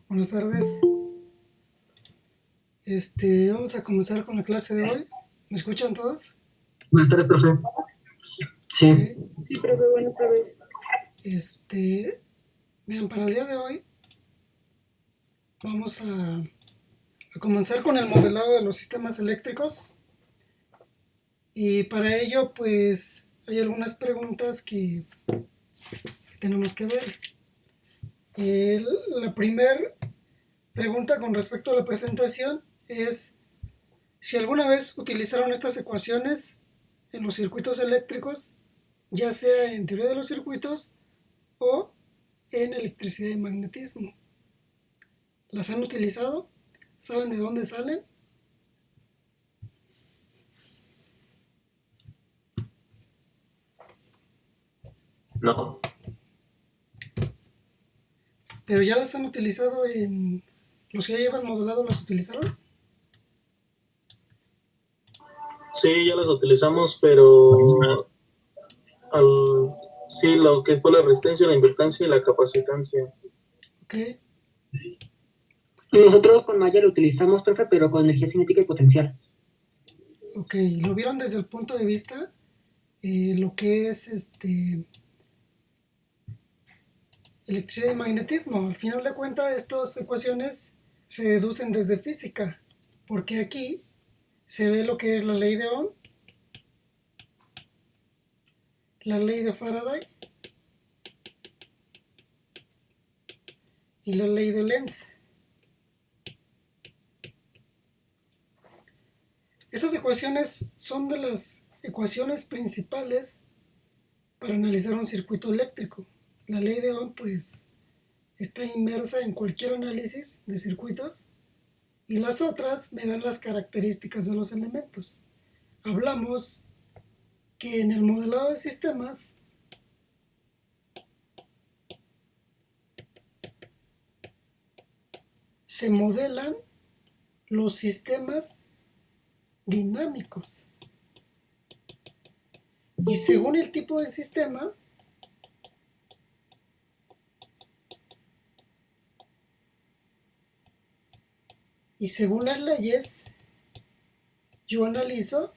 Buenas tardes. Vamos a comenzar con la clase de hoy. ¿Me escuchan todos? Buenas tardes, profe. Ok. Sí, Sí, profe, buenas tardes. Vean, para el día de hoy vamos a comenzar con el modelado de los sistemas eléctricos. Y para ello, pues, hay algunas preguntas que tenemos que ver. La primera pregunta con respecto a la presentación es si alguna vez utilizaron estas ecuaciones en los circuitos eléctricos, ya sea en teoría de los circuitos o en electricidad y magnetismo. ¿Las han utilizado? ¿Saben de dónde salen? no. Pero ya las han utilizado en... ¿Los que ya llevan modelado las utilizaron? Sí, ya las utilizamos, pero al, sí, lo que fue la resistencia, la impedancia y la capacitancia. Ok, Nosotros con Maya lo utilizamos, profe, pero con energía cinética y potencial. ok. ¿Lo vieron desde el punto de vista lo que es electricidad y magnetismo? Al final de cuentas, estas ecuaciones se deducen desde física, porque aquí se ve lo que es la ley de Ohm, la ley de Faraday y la ley de Lenz. Estas ecuaciones son de las ecuaciones principales para analizar un circuito eléctrico. La ley de Ohm, pues, está inmersa en cualquier análisis de circuitos y las otras me dan las características de los elementos. Hablamos que en el modelado de sistemas se modelan los sistemas dinámicos y según el tipo de sistema y según las leyes yo analizo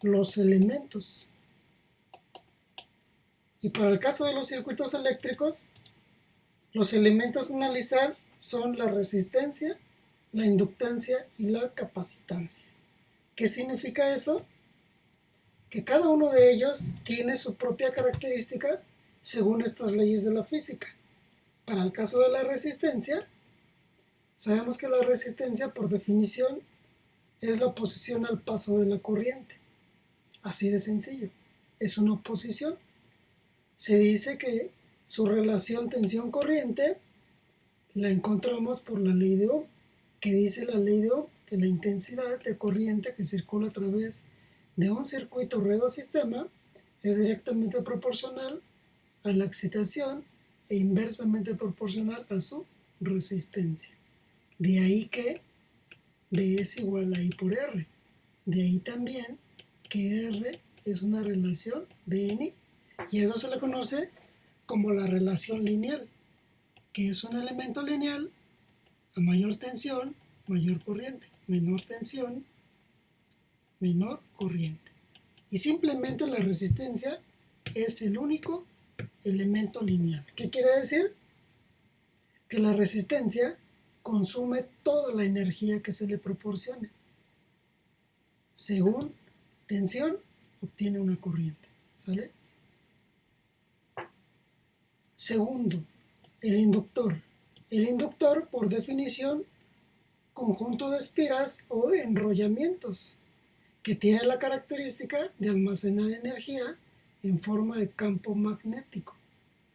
los elementos. Y para el caso de los circuitos eléctricos, los elementos a analizar son la resistencia, la inductancia y la capacitancia. ¿Qué significa eso? Que cada uno de ellos tiene su propia característica según estas leyes de la física. Para el caso de la resistencia, sabemos que la resistencia por definición es la oposición al paso de la corriente. Así de sencillo. Es una oposición. Se dice que su relación tensión-corriente la encontramos por la ley de Ohm, que dice la ley de Ohm que la intensidad de corriente que circula a través de un circuito ruedo-sistema es directamente proporcional a la excitación e inversamente proporcional a su resistencia. De ahí que B es igual a I por R. De ahí también que R es una relación B en I. Y a eso se le conoce como la relación lineal, que es un elemento lineal a mayor tensión, mayor corriente, menor tensión, menor corriente. Y simplemente la resistencia es el único elemento lineal. ¿Qué quiere decir? Que la resistencia consume toda la energía que se le proporcione. Según tensión, obtiene una corriente. ¿Sale? Segundo, el inductor. El inductor, por definición, conjunto de espiras o enrollamientos que tiene la característica de almacenar energía en forma de campo magnético.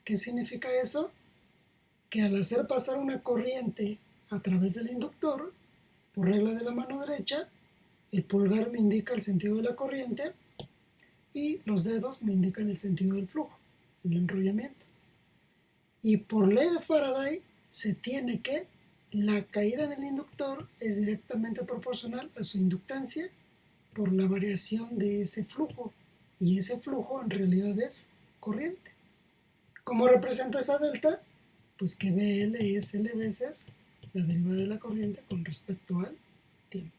¿Qué significa eso? Que al hacer pasar una corriente a través del inductor, por regla de la mano derecha, el pulgar me indica el sentido de la corriente y los dedos me indican el sentido del flujo, el enrollamiento. Y por ley de Faraday se tiene que la caída en el inductor es directamente proporcional a su inductancia por la variación de ese flujo. Y ese flujo en realidad es corriente. ¿Cómo represento esa delta? pues que BL es L veces la derivada de la corriente con respecto al tiempo.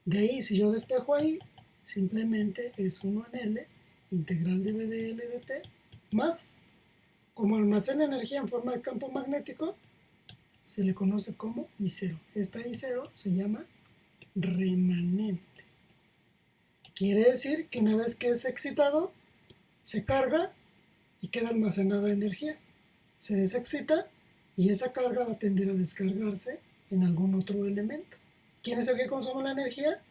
De ahí, si yo despejo ahí, simplemente es 1 en L, integral de B de L de T, más, como almacena energía en forma de campo magnético, se le conoce como I0. Esta I0 se llama remanente. Quiere decir que una vez que es excitado, se carga y queda almacenada energía. Se desexcita y esa carga va a tender a descargarse en algún otro elemento. ¿Quién es el que consume la energía?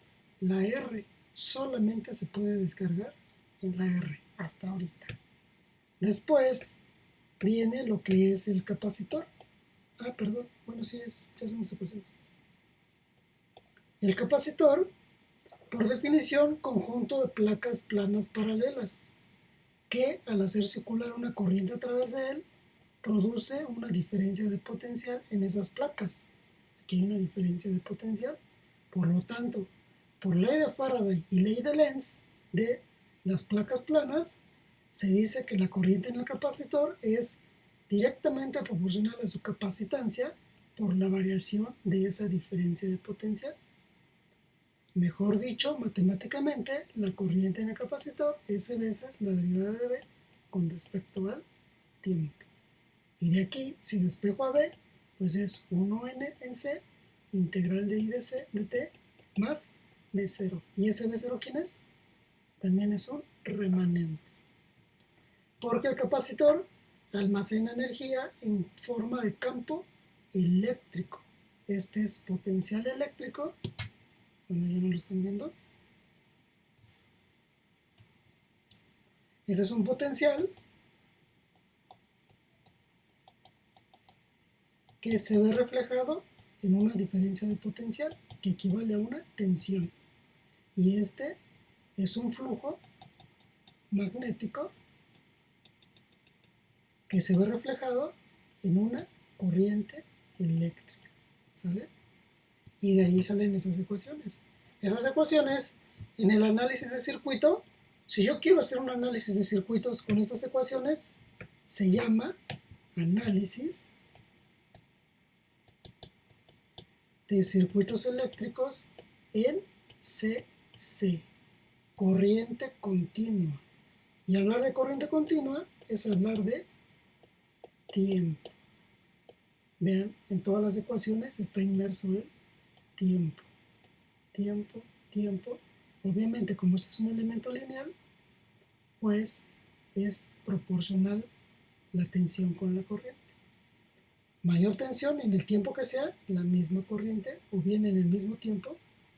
La R. Solamente se puede descargar en la R hasta ahorita. Después viene lo que es el capacitor. Perdón. Bueno, sí, ya son ecuaciones. El capacitor, por definición, conjunto de placas planas paralelas, que al hacer circular una corriente a través de él, produce una diferencia de potencial en esas placas. Aquí hay una diferencia de potencial. Por lo tanto, por ley de Faraday y ley de Lenz de las placas planas, se dice que la corriente en el capacitor es directamente proporcional a su capacitancia por la variación de esa diferencia de potencial. Mejor dicho, matemáticamente, la corriente en el capacitor es veces la derivada de B con respecto al tiempo. Y de aquí, si despejo a B, pues es 1n en C, integral de I de C de T, más B0. ¿Y ese B0 quién es? También es un remanente. Porque el capacitor almacena energía en forma de campo eléctrico. Este es potencial eléctrico. Bueno, ya no lo están viendo. Ese es un potencial que se ve reflejado en una diferencia de potencial que equivale a una tensión. Y este es un flujo magnético que se ve reflejado en una corriente eléctrica. ¿Sale? Y de ahí salen esas ecuaciones. Esas ecuaciones, en el análisis de circuito, si yo quiero hacer un análisis de circuitos con estas ecuaciones, se llama análisis de circuitos eléctricos en CC, corriente continua. Y hablar de corriente continua es hablar de tiempo. Vean, en todas las ecuaciones está inmerso el tiempo. Tiempo, tiempo. Obviamente, como este es un elemento lineal, pues es proporcional la tensión con la corriente. Mayor tensión en el tiempo que sea, la misma corriente, o bien en el mismo tiempo,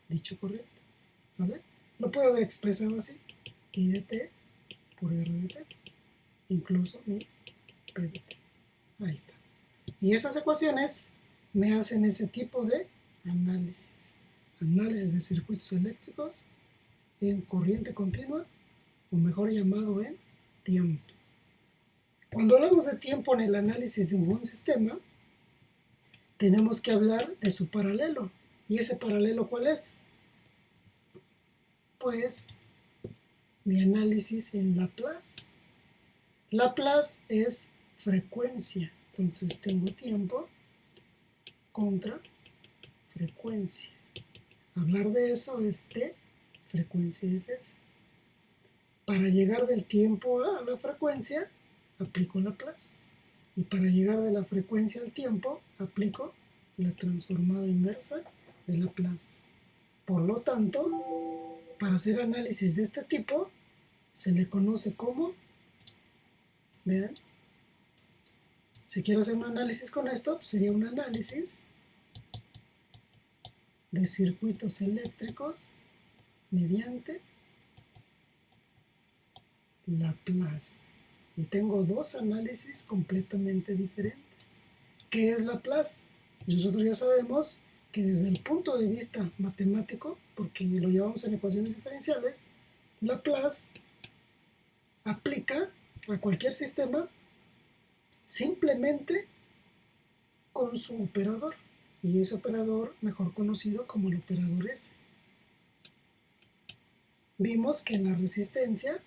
dicha corriente. ¿Sale? Lo puedo haber expresado así, I de T por R de T, incluso mi P de T. Ahí está. Y estas ecuaciones me hacen ese tipo de análisis. Análisis de circuitos eléctricos en corriente continua, o mejor llamado en tiempo. Cuando hablamos de tiempo en el análisis de un buen sistema, tenemos que hablar de su paralelo. ¿Y ese paralelo cuál es? Pues mi análisis en Laplace. Laplace es frecuencia. Entonces tengo tiempo contra frecuencia. Hablar de eso es T, frecuencia es S. Para llegar del tiempo a la frecuencia, aplico Laplace. Y para llegar de la frecuencia al tiempo, aplico la transformada inversa de Laplace. Por lo tanto, para hacer análisis de este tipo, se le conoce como, vean, si quiero hacer un análisis con esto, pues sería un análisis de circuitos eléctricos mediante Laplace. Y tengo dos análisis completamente diferentes. ¿Qué es Laplace? Nosotros ya sabemos que desde el punto de vista matemático, porque lo llevamos en ecuaciones diferenciales, Laplace aplica a cualquier sistema simplemente con su operador, y ese operador mejor conocido como el operador S. Vimos que en la resistencia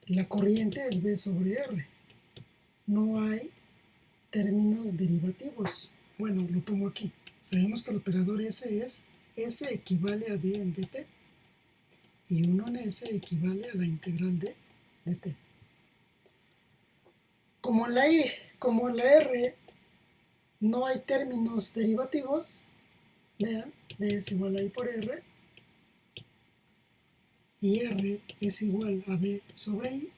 la corriente es V sobre R. No hay términos derivativos. Bueno, lo pongo aquí. Sabemos que el operador S equivale a D en dt. Y 1 en S equivale a la integral de dt. Como en la R no hay términos derivativos, vean, D es igual a I por R, y R es igual a B sobre I,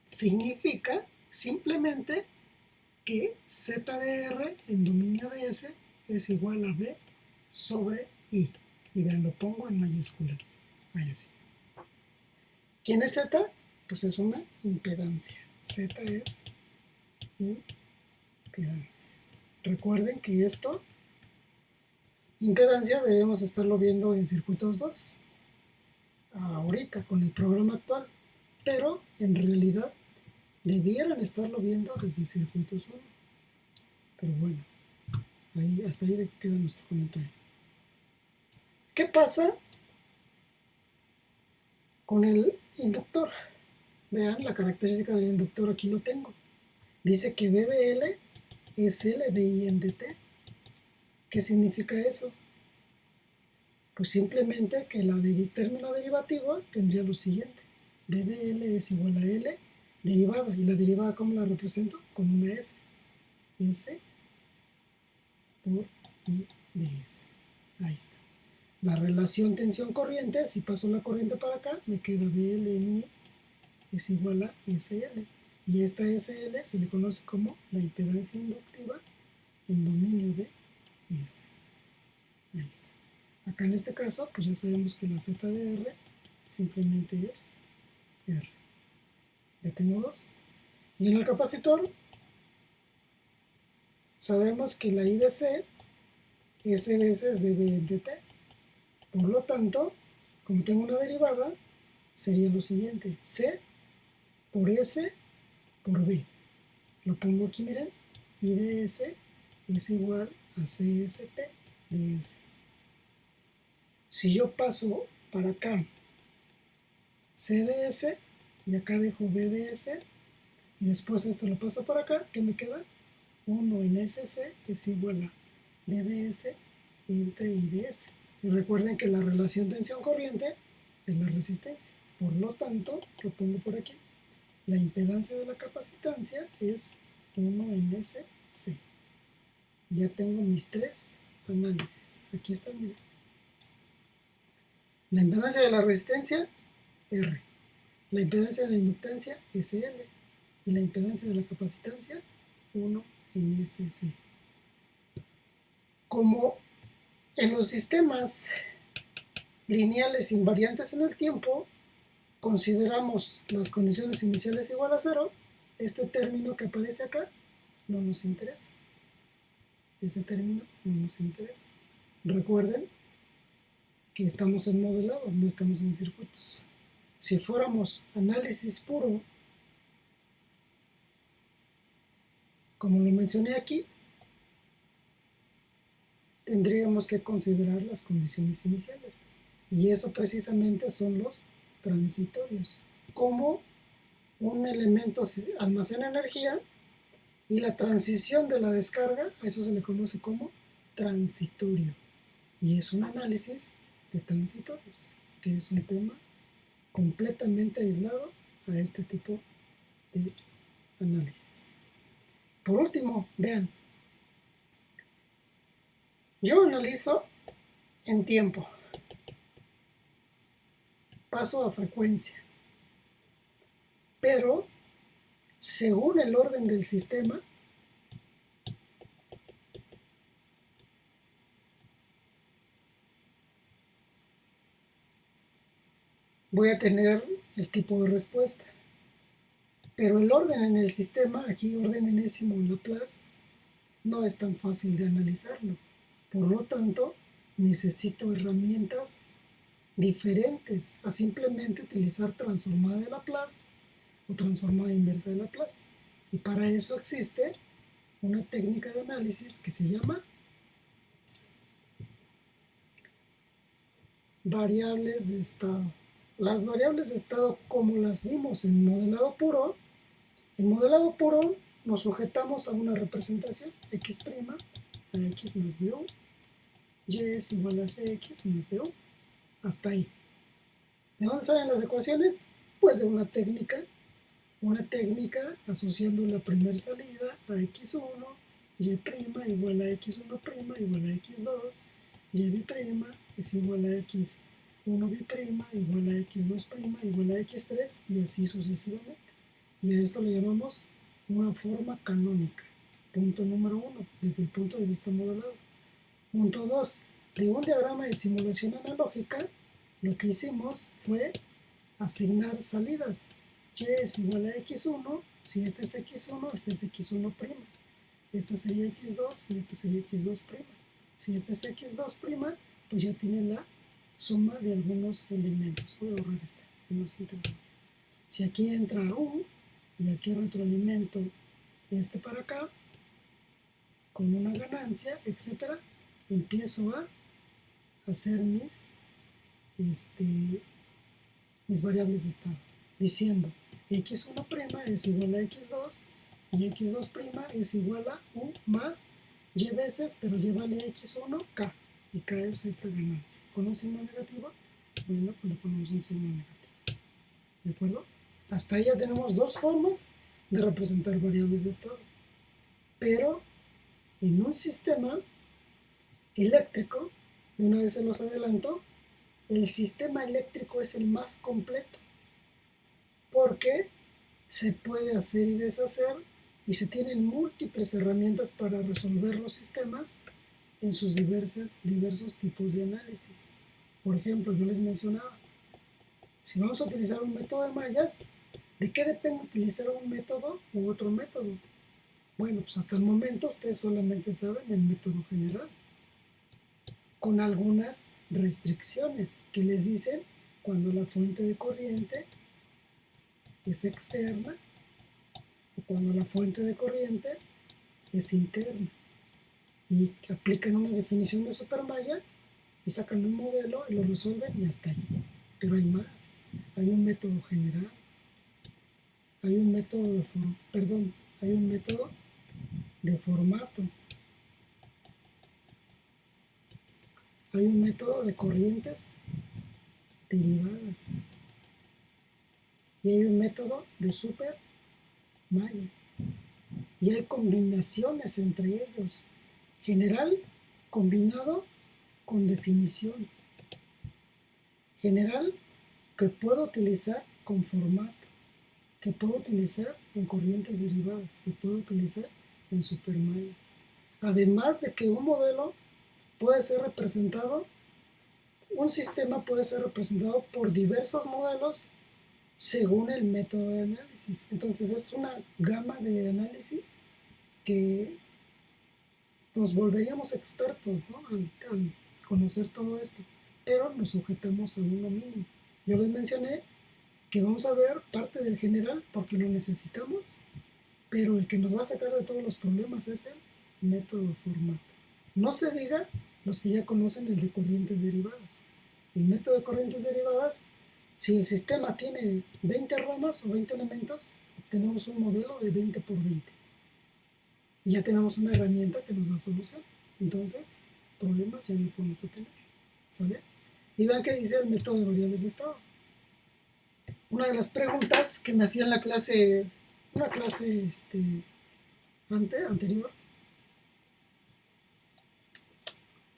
significa simplemente que Z de R en dominio de S es igual a B sobre I. Y vean, lo pongo en mayúsculas. Ahí así. ¿Quién es Z? Pues es una impedancia. Z es impedancia. Recuerden que esto, impedancia, debemos estarlo viendo en circuitos 2. Ahorita, con el programa actual. Pero, en realidad, debieran estarlo viendo desde circuitos 1. Pero bueno, hasta ahí queda nuestro comentario. ¿Qué pasa con el inductor? Vean la característica del inductor, aquí lo tengo. Dice que B de L es L de I en dt. ¿Qué significa eso? Pues simplemente que el término derivativo tendría lo siguiente. B de L es igual a L derivada. ¿Y la derivada cómo la represento? Con una S. S por I de S. Ahí está. La relación tensión-corriente, si paso la corriente para acá, me queda BL en I es igual a SL. Y esta SL se le conoce como la impedancia inductiva en dominio de S. Ahí está. Acá en este caso, pues ya sabemos que la Z de R simplemente es R. Ya tengo dos. Y en el capacitor, sabemos que la I de C, S veces de B en dt. Por lo tanto, como tengo una derivada, sería lo siguiente. C por S por B. Lo pongo aquí, miren. I de S es igual a CSP de S. Si yo paso para acá C de S y acá dejo B de S y después esto lo paso para acá, ¿qué me queda? 1 en SC es igual a B de S entre I de S. Y recuerden que la relación tensión-corriente es la resistencia. Por lo tanto, lo pongo por aquí. La impedancia de la capacitancia es 1 en SC. Y ya tengo mis tres análisis. Aquí está, miren. La impedancia de la resistencia, R. La impedancia de la inductancia, SL. Y la impedancia de la capacitancia, 1 en SC. Como en los sistemas lineales invariantes en el tiempo, consideramos las condiciones iniciales igual a 0, este término que aparece acá no nos interesa. Este término no nos interesa. Recuerden que estamos en modelado, no estamos en circuitos. Si fuéramos análisis puro, como lo mencioné aquí, tendríamos que considerar las condiciones iniciales. Y eso precisamente son los transitorios. Como un elemento almacena energía y la transición de la descarga, a eso se le conoce como transitorio. Y es un análisis de transitorios, que es un tema completamente aislado a este tipo de análisis. Por último, vean, yo analizo en tiempo, paso a frecuencia, pero según el orden del sistema, voy a tener el tipo de respuesta. Pero el orden en el sistema, aquí orden enésimo en Laplace, no es tan fácil de analizarlo. Por lo tanto, necesito herramientas diferentes a simplemente utilizar transformada de Laplace o transformada inversa de Laplace. Y para eso existe una técnica de análisis que se llama variables de estado. Las variables de estado, como las vimos en modelado puro nos sujetamos a una representación, x' a x más de u, y es igual a cx más de u, hasta ahí. ¿De dónde salen las ecuaciones? Pues de una técnica asociando la primera salida a x1, y' igual a x1' igual a x2, y' es igual a x1' igual a x2' igual a x3 y así sucesivamente. Y a esto le llamamos una forma canónica. Punto número 1, desde el punto de vista modelado. Punto 2, de un diagrama de simulación analógica, lo que hicimos fue asignar salidas. Y es igual a x1, si este es x1, este es x1'. Esta sería x2 y esta sería x2'. Si este es x2', pues ya tiene la suma de algunos elementos. Voy a borrar este, no se entiende. Si aquí entra u y aquí retroalimento este para acá, con una ganancia, etcétera, empiezo a hacer mis variables de estado, diciendo x1' es igual a x2 y x2' es igual a u más y veces, pero y vale x1, k, y k es esta ganancia. ¿Con un signo negativo? Bueno, pues le ponemos un signo negativo. ¿De acuerdo? Hasta ahí ya tenemos dos formas de representar variables de estado. Pero en un sistema eléctrico, de una vez se los adelanto, el sistema eléctrico es el más completo porque se puede hacer y deshacer y se tienen múltiples herramientas para resolver los sistemas en sus diversos tipos de análisis. Por ejemplo, yo les mencionaba, si vamos a utilizar un método de mallas, ¿de qué depende utilizar un método u otro método? Bueno, pues hasta el momento ustedes solamente saben el método general, con algunas restricciones que les dicen cuando la fuente de corriente es externa o cuando la fuente de corriente es interna. Y aplican una definición de supermalla y sacan un modelo y lo resuelven y hasta ahí. Pero hay más. Hay un método general. Hay un método hay un método de formato. Hay un método de corrientes derivadas. Y hay un método de supermalla. Y hay combinaciones entre ellos. General combinado con definición. General que puedo utilizar con formato, que puedo utilizar en corrientes derivadas, que puedo utilizar en supermallas. Además de que un modelo puede ser representado, un sistema puede ser representado por diversos modelos según el método de análisis. Entonces es una gama de análisis que nos volveríamos expertos, ¿no? al conocer todo esto, pero nos sujetamos a uno mínimo. Yo les mencioné que vamos a ver parte del general porque lo necesitamos, pero el que nos va a sacar de todos los problemas es el método formato. No se diga los que ya conocen el de corrientes derivadas. El método de corrientes derivadas, si el sistema tiene 20 ramas o 20 elementos, tenemos un modelo de 20 por 20. Y ya tenemos una herramienta que nos da solución. Entonces, problemas ya no podemos tener. ¿Sale? Y vean que dice el método de variables de estado. Una de las preguntas que me hacía en la clase, una clase anterior,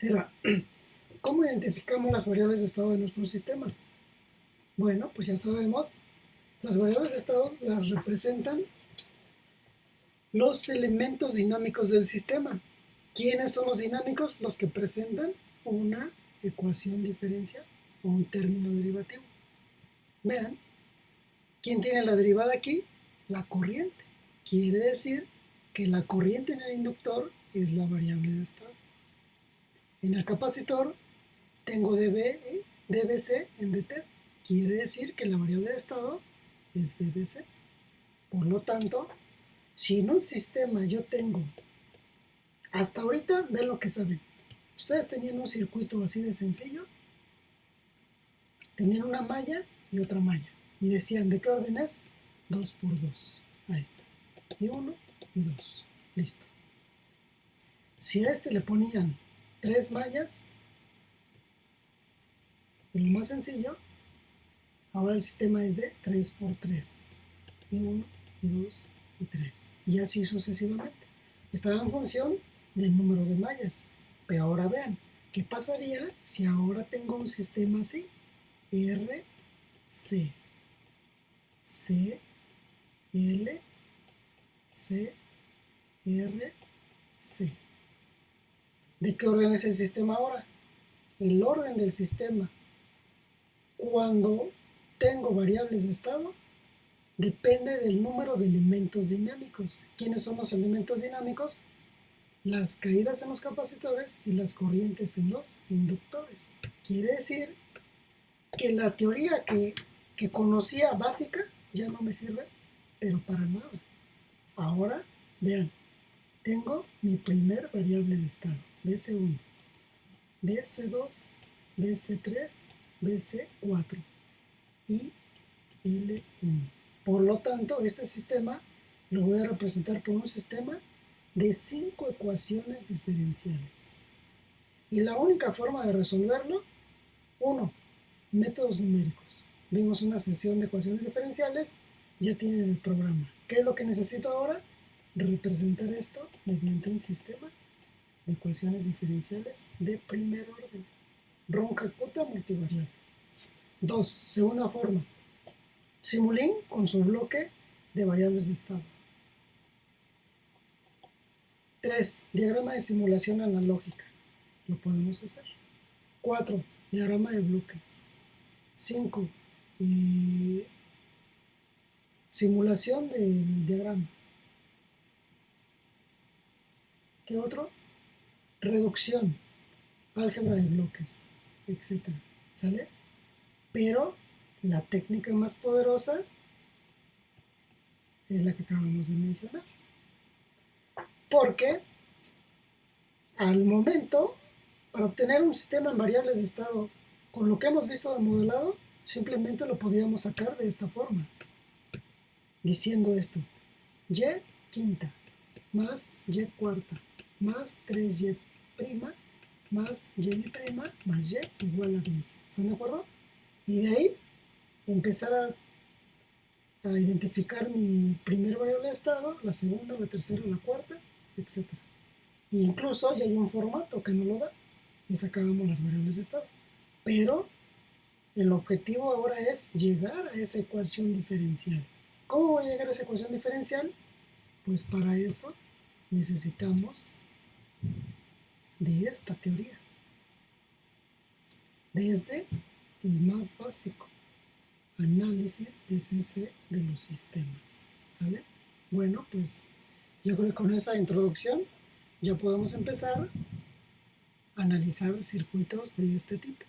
era, ¿cómo identificamos las variables de estado de nuestros sistemas? Bueno, pues ya sabemos, las variables de estado las representan los elementos dinámicos del sistema. ¿Quiénes son los dinámicos? Los que presentan una ecuación diferencial o un término derivativo. Vean, ¿quién tiene la derivada aquí? La corriente. Quiere decir que la corriente en el inductor es la variable de estado. En el capacitor tengo dBc en dt. Quiere decir que la variable de estado es BDC. Por lo tanto, si en un sistema yo tengo, hasta ahorita, ven lo que saben. Ustedes tenían un circuito así de sencillo, tenían una malla y otra malla. Y decían, ¿de qué orden es? 2 por 2. Ahí está. Y 1 y 2. Listo. Si a este le ponían 3 mallas, de lo más sencillo, ahora el sistema es de 3 por 3. Y 1, y 2, y 3. Y así sucesivamente. Estaba en función del número de mallas. Pero ahora vean, ¿qué pasaría si ahora tengo un sistema así? R, C, C, L, C, R, C. ¿De qué orden es el sistema ahora? El orden del sistema, cuando tengo variables de estado, depende del número de elementos dinámicos. ¿Quiénes son los elementos dinámicos? Las caídas en los capacitores y las corrientes en los inductores. Quiere decir que la teoría que conocía básica ya no me sirve, pero para nada. Ahora, vean, tengo mi primer variable de estado, BC1, BC2, BC3, BC4 y L1. Por lo tanto, este sistema lo voy a representar por un sistema de 5 ecuaciones diferenciales. Y la única forma de resolverlo, 1, métodos numéricos. Vimos una sesión de ecuaciones diferenciales, ya tienen el programa. ¿Qué es lo que necesito ahora? Representar esto mediante un sistema de ecuaciones diferenciales de primer orden. Runge-Kutta multivariable. 2, segunda forma. Simulink con su bloque de variables de estado. 3, diagrama de simulación analógica. Lo podemos hacer. 4, diagrama de bloques. 5, simulación del diagrama. ¿Qué otro? Reducción, álgebra de bloques, etc. ¿Sale? Pero la técnica más poderosa es la que acabamos de mencionar. Porque al momento, para obtener un sistema en variables de estado con lo que hemos visto de modelado, simplemente lo podríamos sacar de esta forma, diciendo esto: y quinta más y cuarta más 3y prima más y prima más y igual a 10. ¿Están de acuerdo? Y de ahí empezar a identificar mi primer variable de estado, la segunda, la tercera, la cuarta, etc. E incluso ya hay un formato que no lo da y sacábamos las variables de estado. Pero el objetivo ahora es llegar a esa ecuación diferencial. ¿Cómo voy a llegar a esa ecuación diferencial? Pues para eso necesitamos de esta teoría, desde el más básico, análisis de CC de los sistemas. ¿Sale? Bueno, pues yo creo que con esa introducción ya podemos empezar a analizar circuitos de este tipo.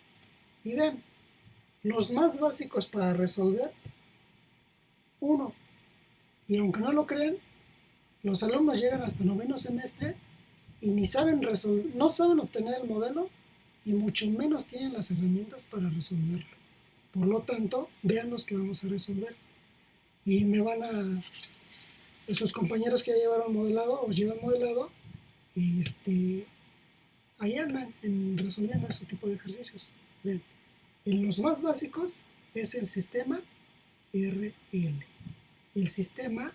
Y vean, los más básicos para resolver, 1, y aunque no lo crean, los alumnos llegan hasta noveno semestre y ni saben no saben obtener el modelo y mucho menos tienen las herramientas para resolverlo. Por lo tanto, vean los que vamos a resolver. Y esos compañeros que ya llevaron modelado o llevan modelado, ahí andan resolviendo ese tipo de ejercicios. Vean, en los más básicos es el sistema RL, el sistema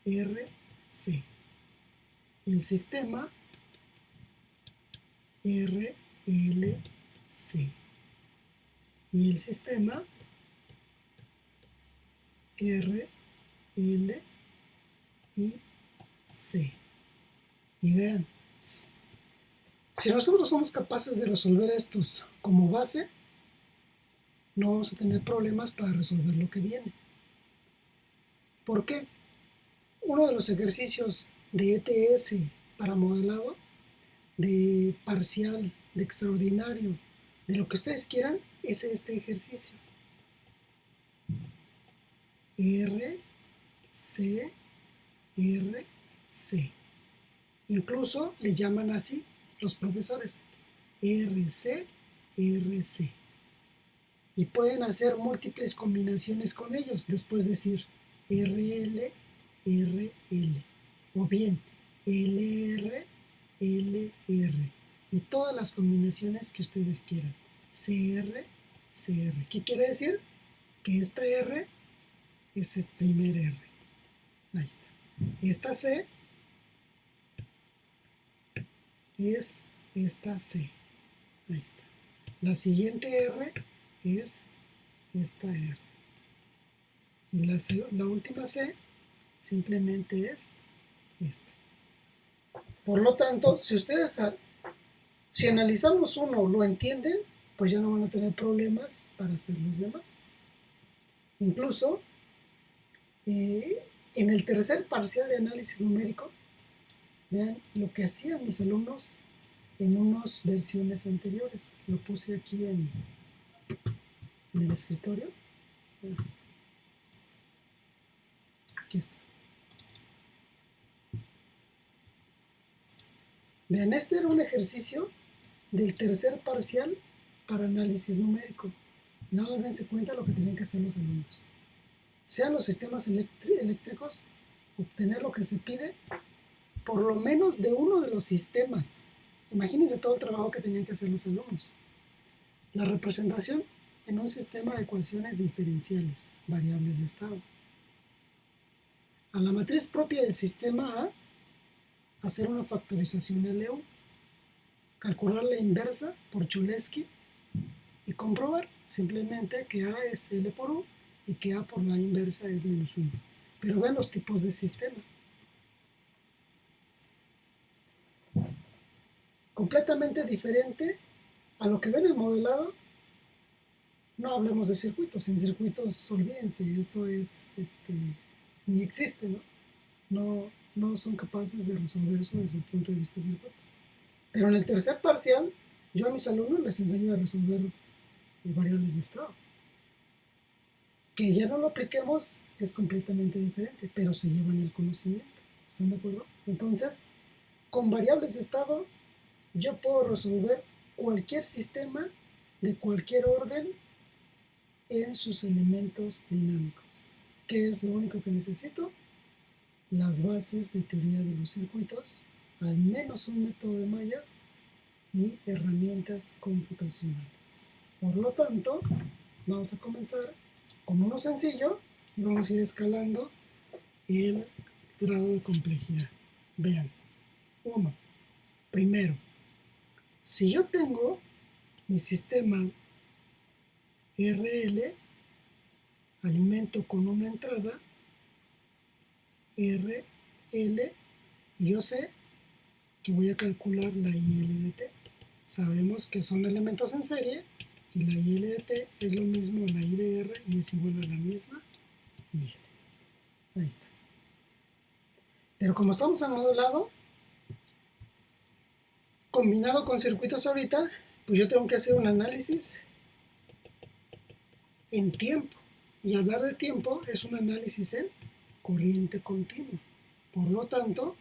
RC, el sistema RLC y el sistema RLIC. Y vean, si nosotros somos capaces de resolver estos como base, no vamos a tener problemas para resolver lo que viene. ¿Por qué? Uno de los ejercicios de ETS para modelado, de parcial, de extraordinario, de lo que ustedes quieran, es este ejercicio. R, C, R, C. Incluso le llaman así los profesores, RC, RC. Y pueden hacer múltiples combinaciones con ellos, después decir RL, RL, o bien LR, LR, y todas las combinaciones que ustedes quieran. CR, CR. ¿Qué quiere decir? Que esta R es el primer R. Ahí está. Esta C es esta C. Ahí está. La siguiente R es esta R. Y la última C simplemente es esta. Por lo tanto, si analizamos uno, lo entienden, pues ya no van a tener problemas para hacer los demás. Incluso, en el tercer parcial de análisis numérico, vean lo que hacían mis alumnos en unas versiones anteriores. Lo puse aquí en el escritorio. Aquí está. Vean, este era un ejercicio del tercer parcial para análisis numérico. Nada más dense cuenta de lo que tenían que hacer los alumnos. Sean los sistemas eléctricos, obtener lo que se pide, por lo menos de uno de los sistemas. Imagínense todo el trabajo que tenían que hacer los alumnos. La representación en un sistema de ecuaciones diferenciales, variables de estado. A la matriz propia del sistema A, hacer una factorización LU, calcular la inversa por Cholesky y comprobar simplemente que A es L por U y que A por la inversa es menos 1. Pero vean los tipos de sistema. Completamente diferente a lo que ven en el modelado. No hablemos de circuitos. En circuitos, olvídense, eso es, ni existe, ¿no? No son capaces de resolver eso desde el punto de vista de circuitos. Pero en el tercer parcial, yo a mis alumnos les enseño a resolver variables de estado. Que ya no lo apliquemos es completamente diferente, pero se llevan el conocimiento. ¿Están de acuerdo? Entonces, con variables de estado, yo puedo resolver cualquier sistema de cualquier orden en sus elementos dinámicos. ¿Qué es lo único que necesito? Las bases de teoría de los circuitos, al menos un método de mallas y herramientas computacionales. Por lo tanto, vamos a comenzar con uno sencillo y vamos a ir escalando el grado de complejidad. Vean, primero, si yo tengo mi sistema RL, alimento con una entrada RL, y yo sé que voy a calcular la IL de T. Sabemos que son elementos en serie y la IL de T es lo mismo a la I de R y es igual a la misma IL. Ahí está. Pero como estamos en modelado, combinado con circuitos ahorita, pues yo tengo que hacer un análisis en tiempo. Y hablar de tiempo es un análisis en corriente continua. Por lo tanto,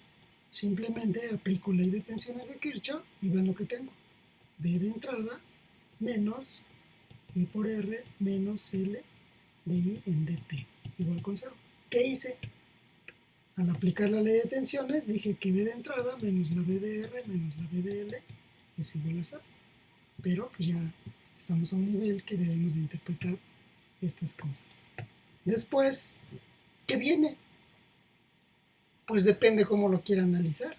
simplemente aplico ley de tensiones de Kirchhoff y ven lo que tengo. B de entrada menos I por R menos L de I en dt, igual con 0. ¿Qué hice? Al aplicar la ley de tensiones dije que B de entrada menos la B de R menos la B de L es igual a 0. Pero pues ya estamos a un nivel que debemos de interpretar estas cosas. Después, ¿qué viene? Pues depende cómo lo quiera analizar.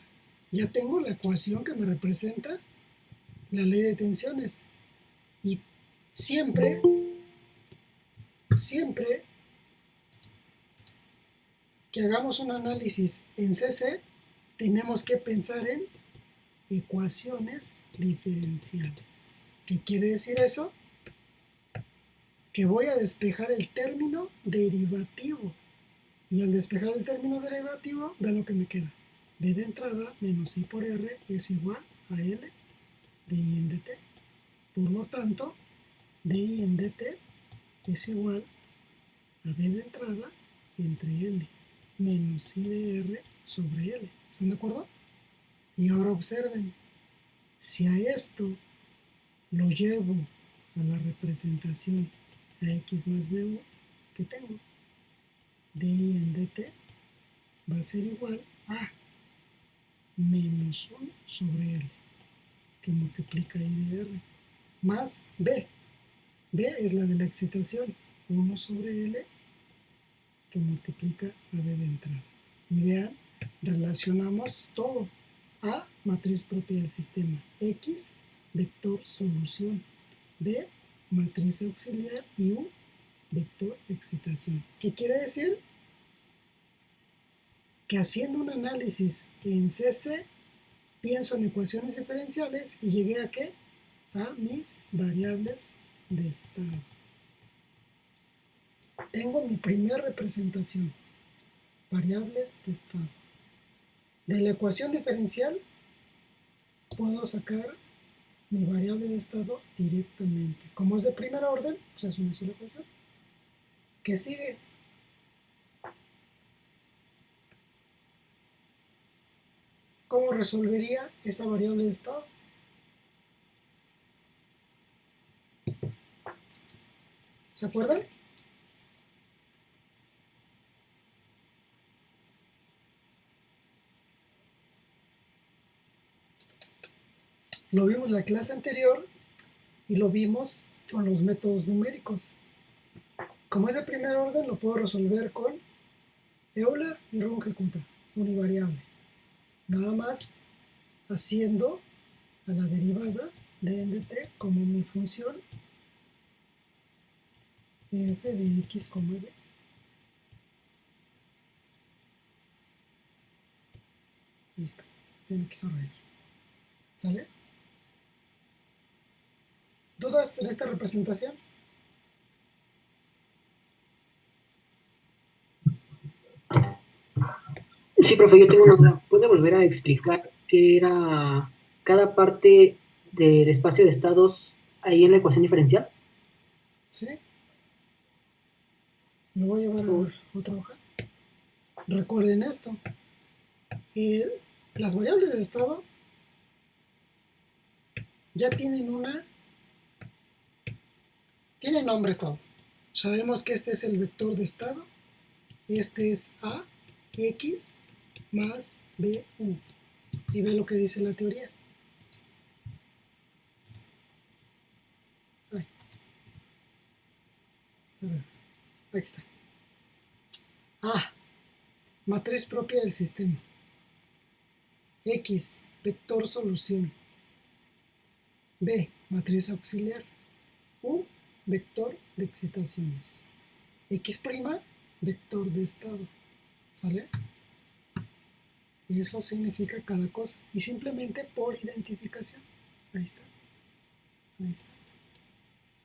Ya tengo la ecuación que me representa la ley de tensiones. Y siempre que hagamos un análisis en CC, tenemos que pensar en ecuaciones diferenciales. ¿Qué quiere decir eso? Que voy a despejar el término derivativo. Y al despejar el término derivativo, vean lo que me queda. B de entrada menos I por R es igual a L de I en dt. Por lo tanto, dI en dt es igual a B de entrada entre L menos I de R sobre L. ¿Están de acuerdo? Y ahora observen, si a esto lo llevo a la representación a x más bu, ¿qué tengo? dI en dt va a ser igual a menos 1 sobre L, que multiplica I de R, más B. B es la de la excitación, 1 sobre L, que multiplica a B de entrada. Y vean, relacionamos todo. A, matriz propia del sistema. X, vector solución. B, matriz auxiliar. Y U, vector excitación. ¿Qué quiere decir? Que haciendo un análisis en CC, pienso en ecuaciones diferenciales y llegué a ¿qué? A mis variables de estado. Tengo mi primera representación, variables de estado. De la ecuación diferencial puedo sacar mi variable de estado directamente. Como es de primer orden, pues es una sola ecuación. ¿Qué sigue? ¿Cómo resolvería esa variable de estado? ¿Se acuerdan? Lo vimos en la clase anterior y lo vimos con los métodos numéricos. Como es de primer orden, lo puedo resolver con Euler y Runge-Kutta, univariable. Nada más haciendo a la derivada de n de t como mi función f de x, y. Listo, ya no quiso reír. ¿Sale? ¿Dudas en esta representación? Sí, profe, yo tengo una duda. ¿Puede volver a explicar qué era cada parte del espacio de estados ahí en la ecuación diferencial? ¿Sí? Lo voy a llevar a otra hoja. Recuerden esto. Las variables de estado ya tienen tiene nombre todo. Sabemos que este es el vector de estado. Este es A, X más B, U. Y ve lo que dice la teoría. Ay. A ver, ahí está. A, matriz propia del sistema. X, vector solución. B, matriz auxiliar. U, vector de excitaciones. X', vector de estado. ¿Sale? Y eso significa cada cosa. Y simplemente por identificación. Ahí está. Ahí está.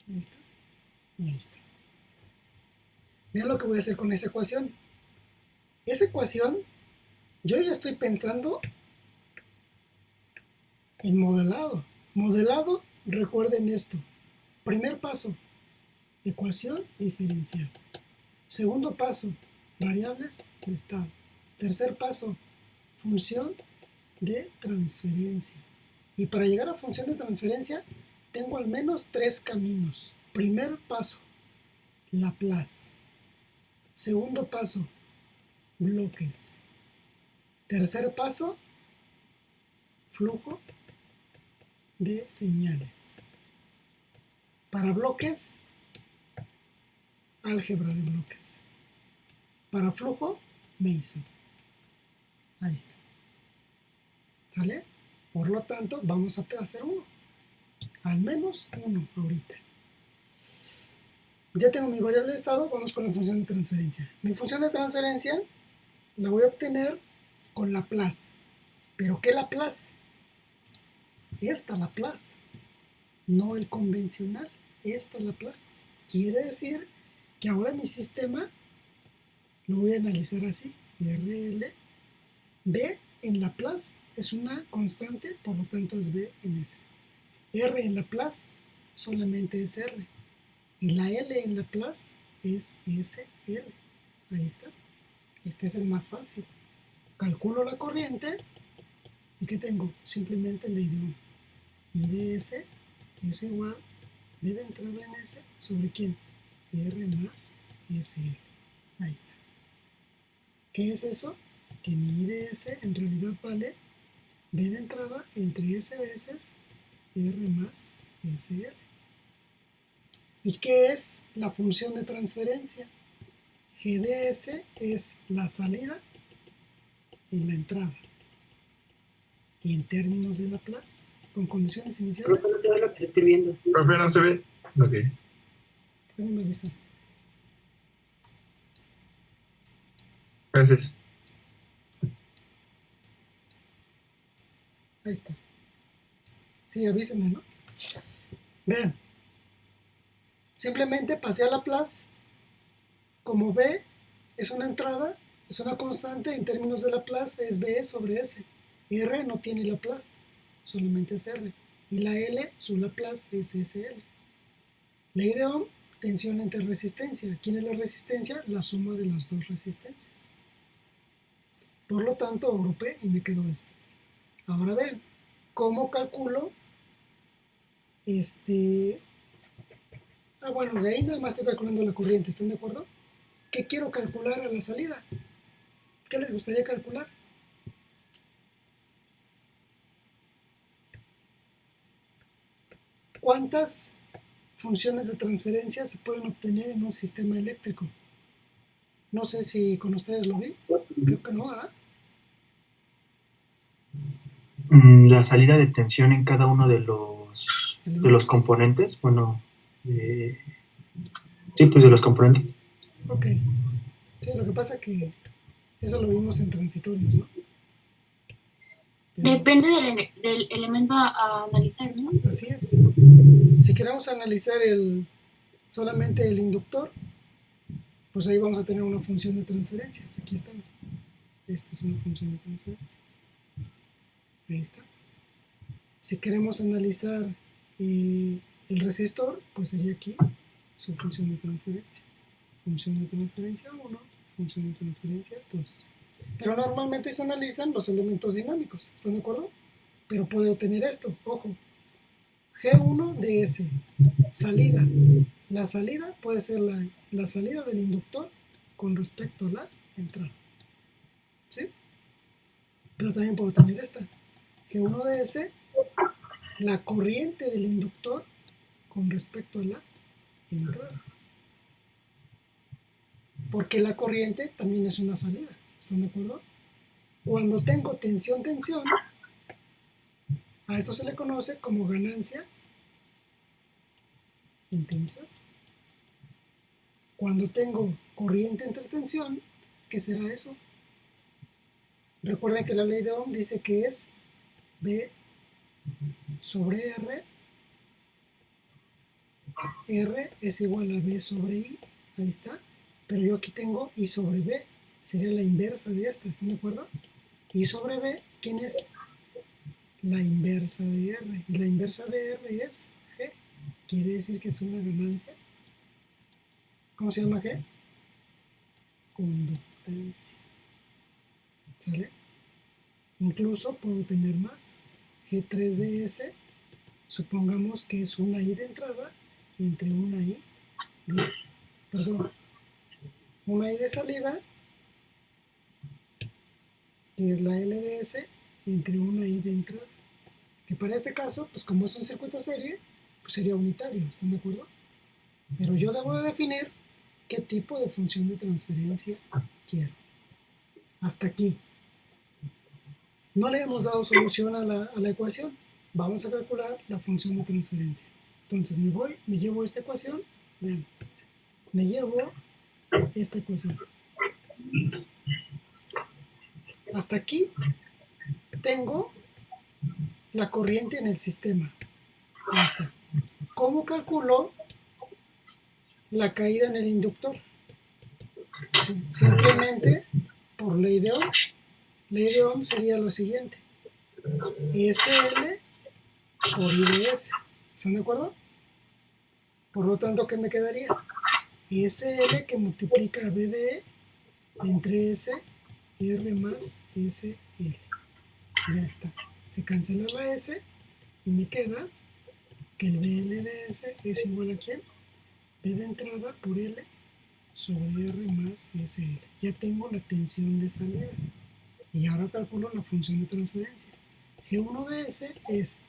Ahí está. Y ahí está. Vean lo que voy a hacer con esa ecuación. Esa ecuación, yo ya estoy pensando en modelado. Modelado, recuerden esto. Primer paso, ecuación diferencial. Segundo paso, variables de estado. Tercer paso, función de transferencia. Y para llegar a función de transferencia, tengo al menos 3 caminos. Primer paso, Laplace. Segundo paso, bloques. Tercer paso, flujo de señales. Para bloques, álgebra de bloques. Para flujo, Mason. Ahí está. ¿Sale? Por lo tanto, vamos a hacer uno. Al menos uno ahorita. Ya tengo mi variable de estado, vamos con la función de transferencia. Mi función de transferencia la voy a obtener con Laplace. ¿Pero qué Laplace? Esta Laplace, no el convencional, esta Laplace. Quiere decir que ahora mi sistema lo voy a analizar así, RL, B en Laplace es una constante, por lo tanto es B en S. R en Laplace solamente es R, y la L en Laplace es SL. Ahí está. Este es el más fácil. Calculo la corriente, ¿y qué tengo? Simplemente ley de Ohm. I de S es igual B de entrada en S sobre ¿quién? R más SL. Ahí está. ¿Qué es eso? que mi IDS en realidad vale B de entrada entre S veces R más SL. ¿Y qué es la función de transferencia? GDS es la salida en la entrada. Y en términos de Laplace, con condiciones iniciales. Profe, no se ve lo que estoy escribiendo. Profe, no se ve. Ok. ¿Cómo me avisa? Gracias. Ahí está. Sí, avísenme, ¿no? Vean. Simplemente pasé a Laplace. Como B es una entrada, es una constante, en términos de Laplace es B sobre S. R no tiene Laplace, solamente es R. Y la L, su Laplace es SL. Ley de Ohm, tensión entre resistencia. ¿Quién es la resistencia? La suma de las dos resistencias. Por lo tanto, agrupé y me quedó esto. Ahora ven, ¿cómo calculo bueno, ahí nada más estoy calculando la corriente, ¿están de acuerdo? ¿Qué quiero calcular a la salida? ¿Qué les gustaría calcular? ¿Cuántas funciones de transferencia se pueden obtener en un sistema eléctrico? No sé si con ustedes lo vi. Creo que no, ¿ah? La salida de tensión en cada uno de los componentes, bueno, sí, pues de los componentes. Ok. Sí, lo que pasa es que eso lo vimos en transitorios, ¿no? Depende del elemento a analizar, ¿no? Así es. Si queremos analizar solamente el inductor, pues ahí vamos a tener una función de transferencia. Aquí está. Esta es una función de transferencia. Ahí está. Si queremos analizar el resistor, pues sería aquí su función de transferencia. Función de transferencia 1, función de transferencia 2. Pero normalmente se analizan los elementos dinámicos, ¿están de acuerdo? Pero puede obtener esto, ojo. G1 de S, salida. La salida puede ser la salida del inductor con respecto a la entrada. ¿Sí? Pero también puedo tener esta. G1 de S, la corriente del inductor con respecto a la entrada. Porque la corriente también es una salida. ¿Están de acuerdo? Cuando tengo tensión, a esto se le conoce como ganancia en tensión. Cuando tengo corriente entre tensión, ¿qué será eso? Recuerden que la ley de Ohm dice que es B sobre R. R es igual a B sobre I. Ahí está. Pero yo aquí tengo I sobre B. Sería la inversa de esta. ¿Están de acuerdo? I sobre B, ¿quién es? La inversa de R. Y la inversa de R es G. Quiere decir que es una ganancia. ¿Cómo se llama G? Conductancia. ¿Sale? Incluso puedo tener más. G3 de S, supongamos que es una I de entrada entre una I de salida, que es la L de S, entre una I de entrada. Que para este caso, pues como es un circuito serie, pues sería unitario, ¿están de acuerdo? Pero yo debo de definir qué tipo de función de transferencia quiero. Hasta aquí. No le hemos dado solución a la ecuación. Vamos a calcular la función de transferencia. Entonces me llevo esta ecuación. Vean, me llevo esta ecuación. Hasta aquí tengo la corriente en el sistema. Ahí está. ¿Cómo calculo la caída en el inductor? Simplemente por ley de Ohm. Ley de Ohm sería lo siguiente. SL por I de S. ¿Están de acuerdo? Por lo tanto, ¿qué me quedaría? SL que multiplica B de E entre S y R más SL. Ya está. Se cancela la S y me queda que el BL de S es igual a ¿quién? B de entrada por L sobre R más SL. Ya tengo la tensión de salida. Y ahora calculo la función de transferencia. G1 de S es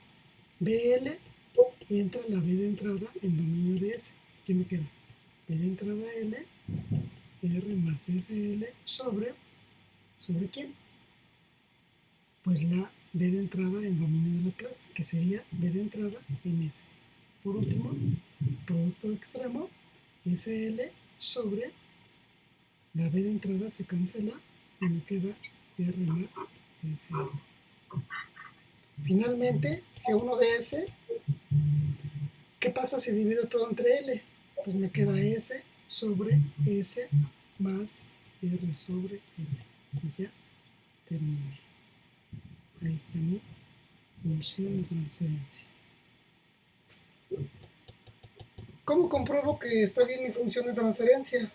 BL entre la B de entrada en dominio de S. Aquí me queda B de entrada L, R más SL ¿sobre quién? Pues la B de entrada en dominio de la clase, que sería B de entrada en S. Por último, producto extremo, SL sobre la B de entrada se cancela y me queda R más SL. Finalmente, G1 de S, ¿qué pasa si divido todo entre L? Pues me queda S sobre S más R sobre L. Y ya terminé. Ahí está mi función de transferencia. ¿Cómo compruebo que está bien mi función de transferencia?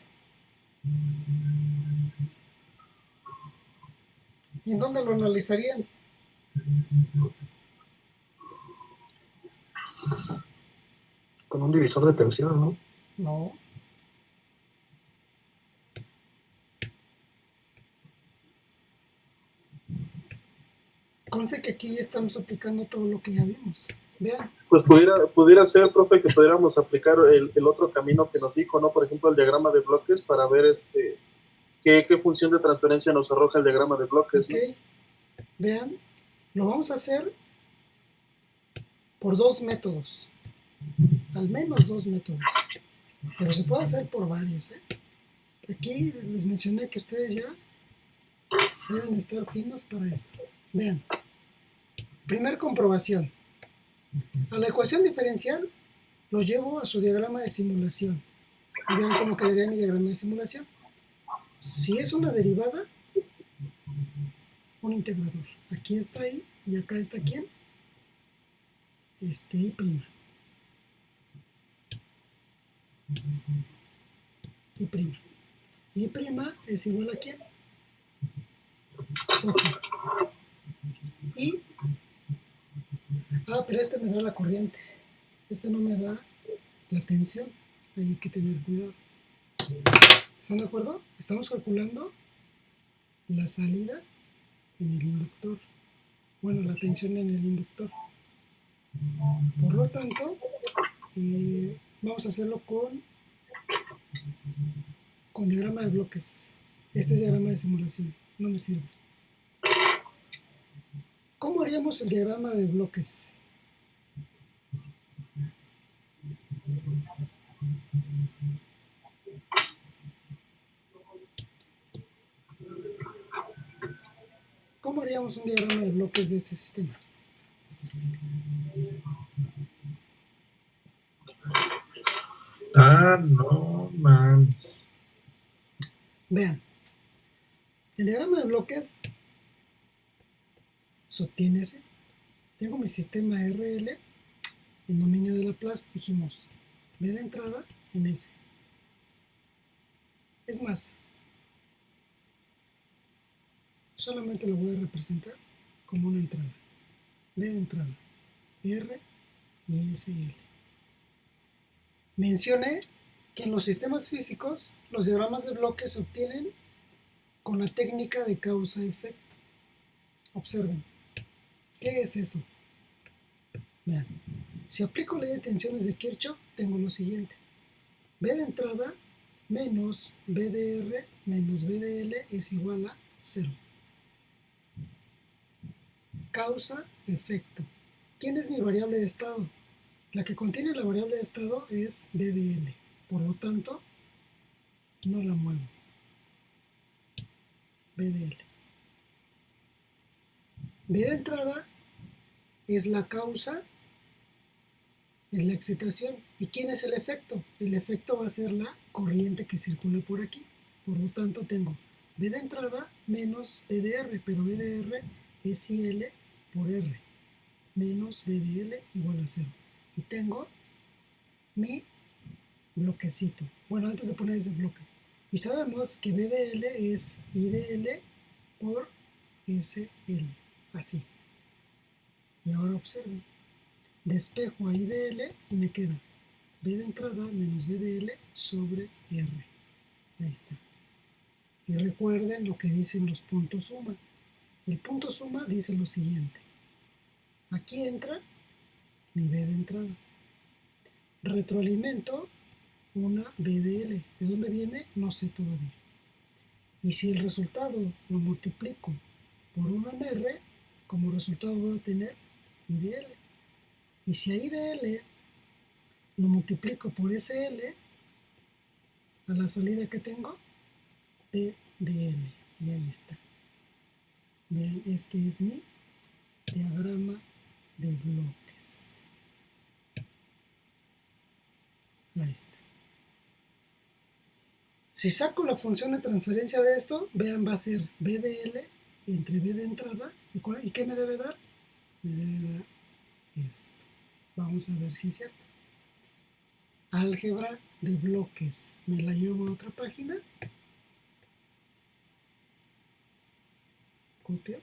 ¿Y en dónde lo analizarían? Con un divisor de tensión, ¿no? No. Conste que aquí estamos aplicando todo lo que ya vimos. Vean. Pues pudiera ser, profe, que pudiéramos aplicar el otro camino que nos dijo, ¿no? Por ejemplo, el diagrama de bloques para ver qué función de transferencia nos arroja el diagrama de bloques, ¿no? Ok. Vean, lo vamos a hacer por dos métodos. Al menos dos métodos. Pero se puede hacer por varios, ¿eh? Aquí les mencioné que ustedes ya deben estar finos para esto. Vean. Primer comprobación. A la ecuación diferencial lo llevo a su diagrama de simulación. Y vean cómo quedaría mi diagrama de simulación. Si es una derivada, un integrador. Aquí está I y acá está ¿quién? I prima. I prima. I prima es igual a ¿quién? Ojo. Y pero este me da la corriente. Este no me da la tensión. Ahí hay que tener cuidado. ¿Están de acuerdo? Estamos calculando la salida en el inductor. Bueno, la tensión en el inductor. Por lo tanto, vamos a hacerlo con diagrama de bloques. Este es diagrama de simulación. No me sirve. ¿Cómo haríamos el diagrama de bloques? ¿Cómo haríamos un diagrama de bloques de este sistema? No, man. Vean, el diagrama de bloques se obtiene así. Tengo mi sistema RL en dominio de Laplace, dijimos B de entrada en S. Es más, solamente lo voy a representar como una entrada. B de entrada, R y SL. Mencioné que en los sistemas físicos los diagramas de bloques se obtienen con la técnica de causa-efecto. Observen. ¿Qué es eso? Vean. Si aplico ley de tensiones de Kirchhoff, tengo lo siguiente. B de entrada menos B de R menos B de L es igual a 0. Causa-efecto. ¿Quién es mi variable de estado? La que contiene la variable de estado es B de L. Por lo tanto, no la muevo. B de L. B de entrada es la causa, es la excitación. ¿Y quién es el efecto? El efecto va a ser la corriente que circula por aquí. Por lo tanto, tengo B de entrada menos B de R, pero B de R es IL por R, menos B de L igual a 0. Y tengo mi bloquecito. Bueno, antes de poner ese bloque. Y sabemos que B de L es I de L por SL. Así. Y ahora observen. Despejo a I de L y me queda B de entrada menos B de L sobre R. Ahí está. Y recuerden lo que dicen los puntos suma. El punto suma dice lo siguiente. Aquí entra mi B de entrada. Retroalimento una BDL. ¿De dónde viene? No sé todavía. Y si el resultado lo multiplico por 1 en R, como resultado voy a tener IDL. Y si a IDL lo multiplico por SL, a la salida que tengo, PDL. Y ahí está. Vean, este es mi diagrama de bloques. Ahí está. Si saco la función de transferencia de esto, vean, va a ser BDL entre B de entrada. ¿Y qué me debe dar? Me debe dar esto. Vamos a ver si es cierto. Álgebra de bloques. Me la llevo a otra página. Copio.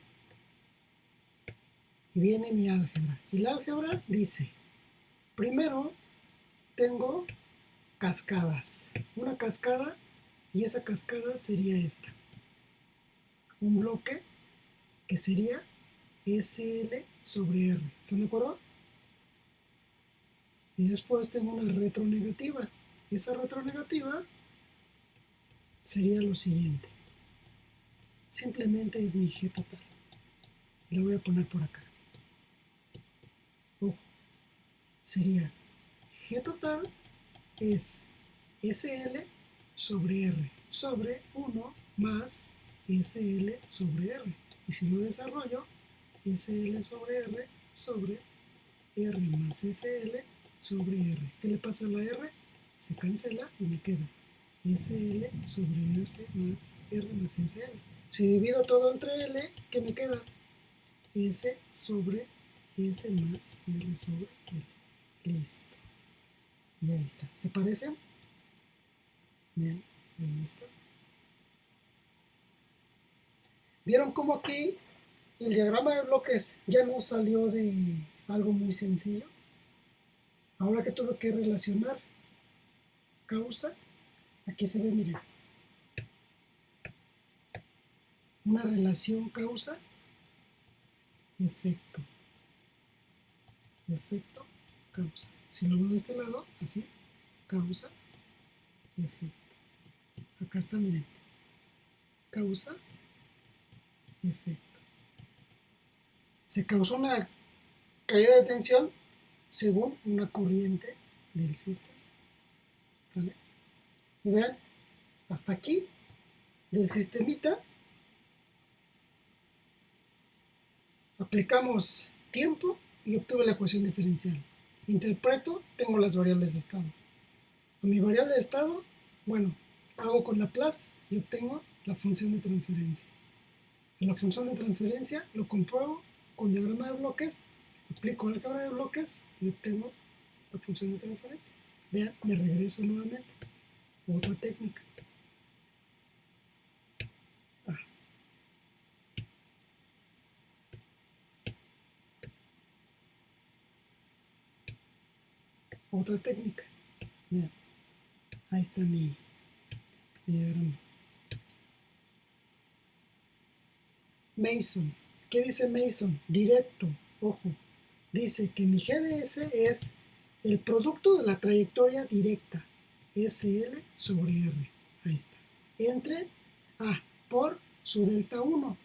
Y viene mi álgebra. Y la álgebra dice, primero tengo cascadas. Una cascada, y esa cascada sería esta. Un bloque que sería SL sobre R. ¿Están de acuerdo? Y después tengo una retronegativa. Esa retronegativa sería lo siguiente. Simplemente es mi G total. Y la voy a poner por acá. Ojo. Sería G total es SL sobre R sobre 1 más SL sobre R. Y si lo desarrollo, SL sobre R más SL sobre R. ¿Qué le pasa a la R? Se cancela y me queda SL sobre S más R más SL. Si divido todo entre L, ¿qué me queda? S sobre S más R sobre L. Listo. Y ahí está. ¿Se parecen? Bien, ahí está. ¿Vieron cómo aquí el diagrama de bloques ya no salió de algo muy sencillo? Ahora que tuve que relacionar causa, aquí se ve, miren, una relación causa, efecto, efecto, causa. Si lo veo de este lado, así, causa, efecto. Acá está, miren, causa, efecto. Se causó una caída de tensión según una corriente del sistema. ¿Sale? Y vean, hasta aquí, del sistemita, aplicamos tiempo y obtuve la ecuación diferencial. Interpreto, tengo las variables de estado. A mi variable de estado, bueno, hago con Laplace y obtengo la función de transferencia. A la función de transferencia lo compruebo con diagrama de bloques, aplico álgebra de bloques y obtengo la función de transferencia. Vean, me regreso nuevamente. Otra técnica. Otra técnica. Vean, ahí está mi diagrama. Mason. ¿Qué dice Mason? Directo. Ojo. Dice que mi GDS es el producto de la trayectoria directa. SL sobre R. Ahí está. Entre A por su delta 1.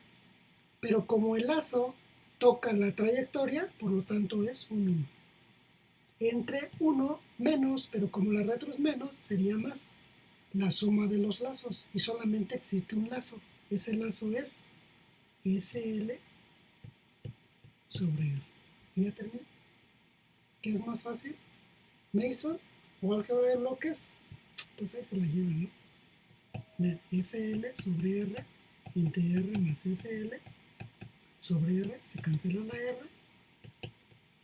Pero como el lazo toca la trayectoria, por lo tanto es un 1. Entre 1 menos, pero como la retro es menos, sería más la suma de los lazos. Y solamente existe un lazo. Ese lazo es SL sobre R. Y ya terminé. ¿Qué es más fácil? Mason o álgebra de bloques. Pues ahí se la llevan, ¿no? SL sobre R entre R más SL sobre R, se cancela la R,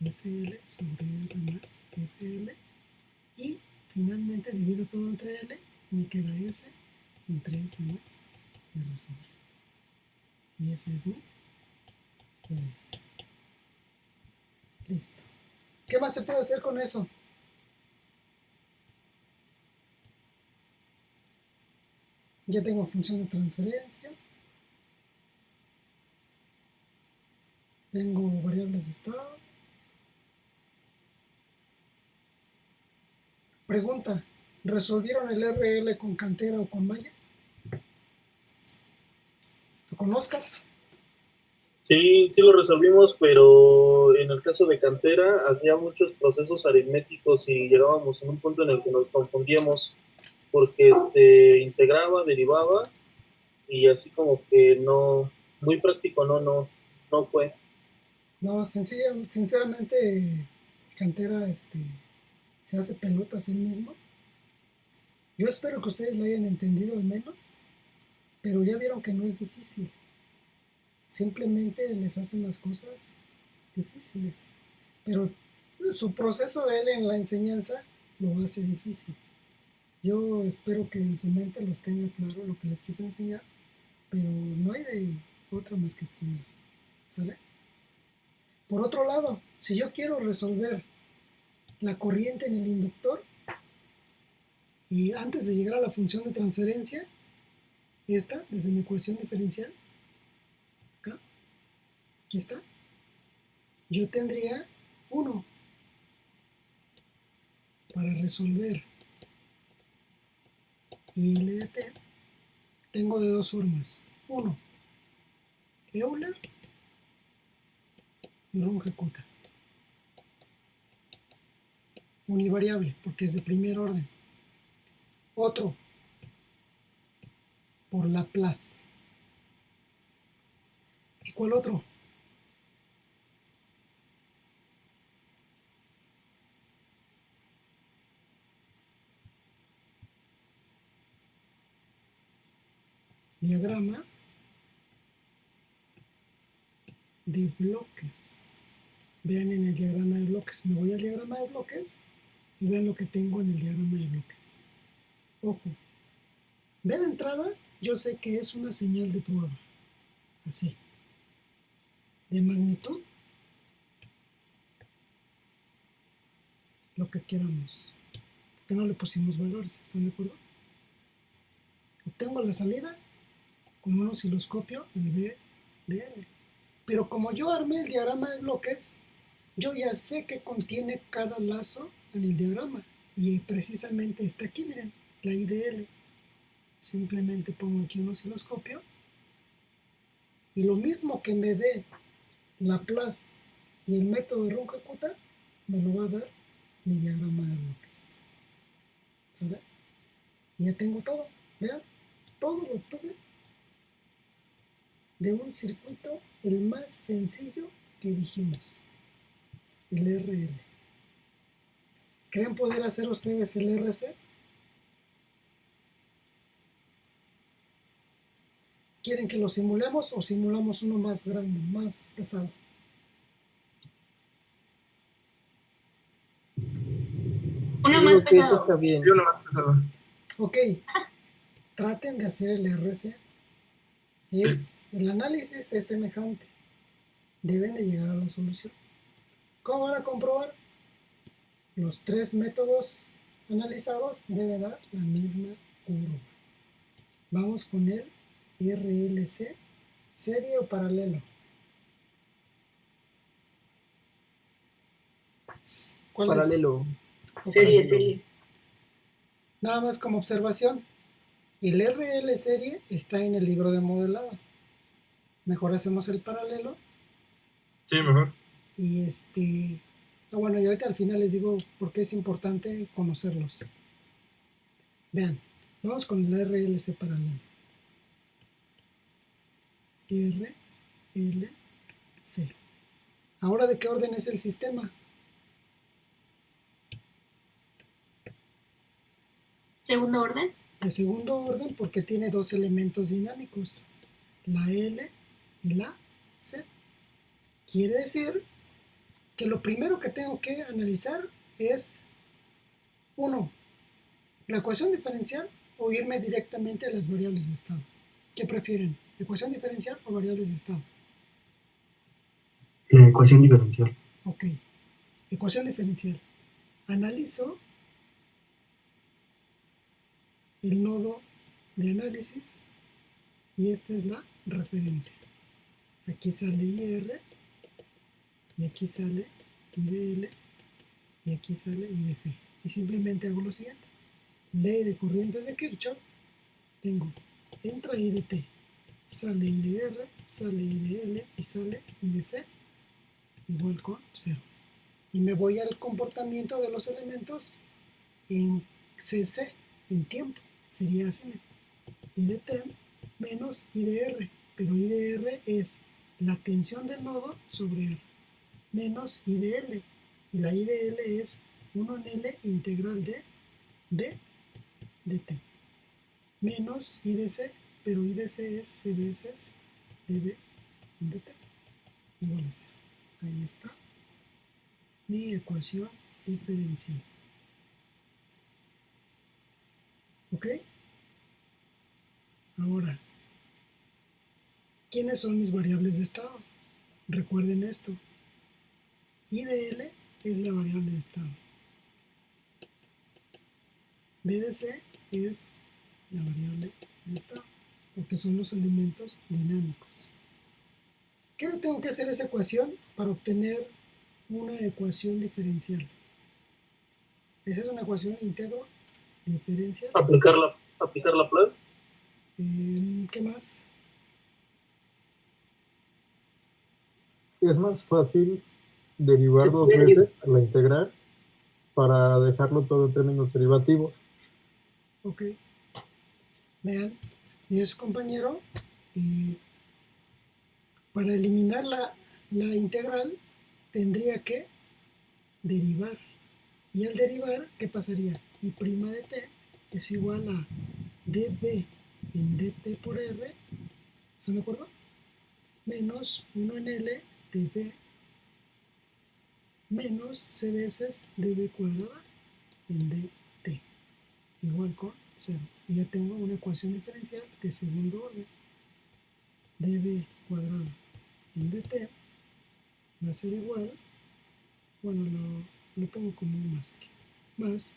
SL sobre R más SL, y finalmente divido todo entre L y me queda S entre S más R sobre L. Y ese es mi GS. Listo. ¿Qué más se puede hacer con eso? Ya tengo función de transferencia. Tengo variables de estado. Pregunta, ¿resolvieron el RL con Cantera o con Maya? ¿O con Oscar? Sí, sí lo resolvimos, pero en el caso de Cantera hacía muchos procesos aritméticos y llegábamos a un punto en el que nos confundíamos porque integraba, derivaba y así como que no, muy práctico no fue. No, sinceramente, Cantera se hace pelotas él mismo. Yo espero que ustedes lo hayan entendido al menos, pero ya vieron que no es difícil. Simplemente les hacen las cosas difíciles. Pero su proceso de él en la enseñanza lo hace difícil. Yo espero que en su mente los tenga claro lo que les quiso enseñar, pero no hay de otra más que estudiar. ¿Sale? Por otro lado, si yo quiero resolver la corriente en el inductor, y antes de llegar a la función de transferencia, esta, desde mi ecuación diferencial, acá, aquí está, yo tendría 1 para resolver IL de t. Tengo de dos formas. 1, Euler y Runge-Kutta. Univariable, porque es de primer orden. Otro, por Laplace. ¿Y cuál otro? Diagrama de bloques. Vean en el diagrama de bloques. Me voy al diagrama de bloques y vean lo que tengo en el diagrama de bloques. Ojo. De entrada, yo sé que es una señal de prueba. Así. De magnitud. Lo que queramos. Que no le pusimos valores. ¿Están de acuerdo? Obtengo la salida con un osciloscopio en B de N. Pero como yo armé el diagrama de bloques, yo ya sé que contiene cada lazo en el diagrama. Y precisamente está aquí, miren, la I de L. Simplemente pongo aquí un osciloscopio. Y lo mismo que me dé Laplace y el método de Runge-Kutta, me lo va a dar mi diagrama de bloques. ¿Sale? Y ya tengo todo. Vean, todo lo tuve de un circuito el más sencillo que dijimos, el RL. ¿Creen poder hacer ustedes el RC? ¿Quieren que lo simulemos o simulamos uno más grande, más pesado? Uno Yo más digo que eso pesado. está bien. Yo no más pesado. Ok, traten de hacer el RC. El análisis es semejante. Deben de llegar a la solución. ¿Cómo van a comprobar? Los tres métodos analizados deben dar la misma curva. Vamos con el RLC, serie o paralelo. ¿Cuál es? Paralelo. Ok. Serie. Nada más como observación, el RL serie está en el libro de modelado. Mejor hacemos el paralelo. Sí, mejor. Y bueno, y ahorita al final les digo por qué es importante conocerlos. Vean, vamos con el RLC paralelo. RLC. Ahora, ¿de qué orden es el sistema? Segundo orden. De segundo orden porque tiene dos elementos dinámicos, la L y la C. Quiere decir que lo primero que tengo que analizar es, 1, la ecuación diferencial o irme directamente a las variables de estado. ¿Qué prefieren? ¿Ecuación diferencial o variables de estado? La ecuación diferencial. Ok, ecuación diferencial. Analizo el nodo de análisis y esta es la referencia. Aquí sale IR y aquí sale I de L, y aquí sale I de C. Y simplemente hago lo siguiente. Ley de corrientes de Kirchhoff, tengo, entra I de T, sale I de R, sale I de L y sale I de C, igual con 0. Y me voy al comportamiento de los elementos en CC, en tiempo. Sería así, I de T menos I de R, pero I de R es la tensión del nodo sobre R, menos I de L, y la I de L es 1 en L integral de D de T, menos I de C, pero I de C es C veces dB en dt, igual a 0. Ahí está mi ecuación diferencial. ¿Ok? Ahora, ¿quiénes son mis variables de estado? Recuerden esto. I de L es la variable de estado. B de C es la variable de estado, porque son los elementos dinámicos. ¿Qué le tengo que hacer a esa ecuación para obtener una ecuación diferencial? Esa es una ecuación íntegro diferencial. Aplicar Laplace. ¿Qué más? Es más fácil derivar Se dos puede veces la integral para dejarlo todo en términos derivativos. Ok. Vean, y su compañero, para eliminar la integral, tendría que derivar. Y al derivar, ¿qué pasaría? I' de t es igual a dB en dt por r, ¿están de acuerdo? Menos 1 en L dB menos c veces dB cuadrada en dt, igual con 0. Y ya tengo una ecuación diferencial de segundo orden. dB cuadrada en dt va a ser igual, bueno, lo pongo como un más aquí, más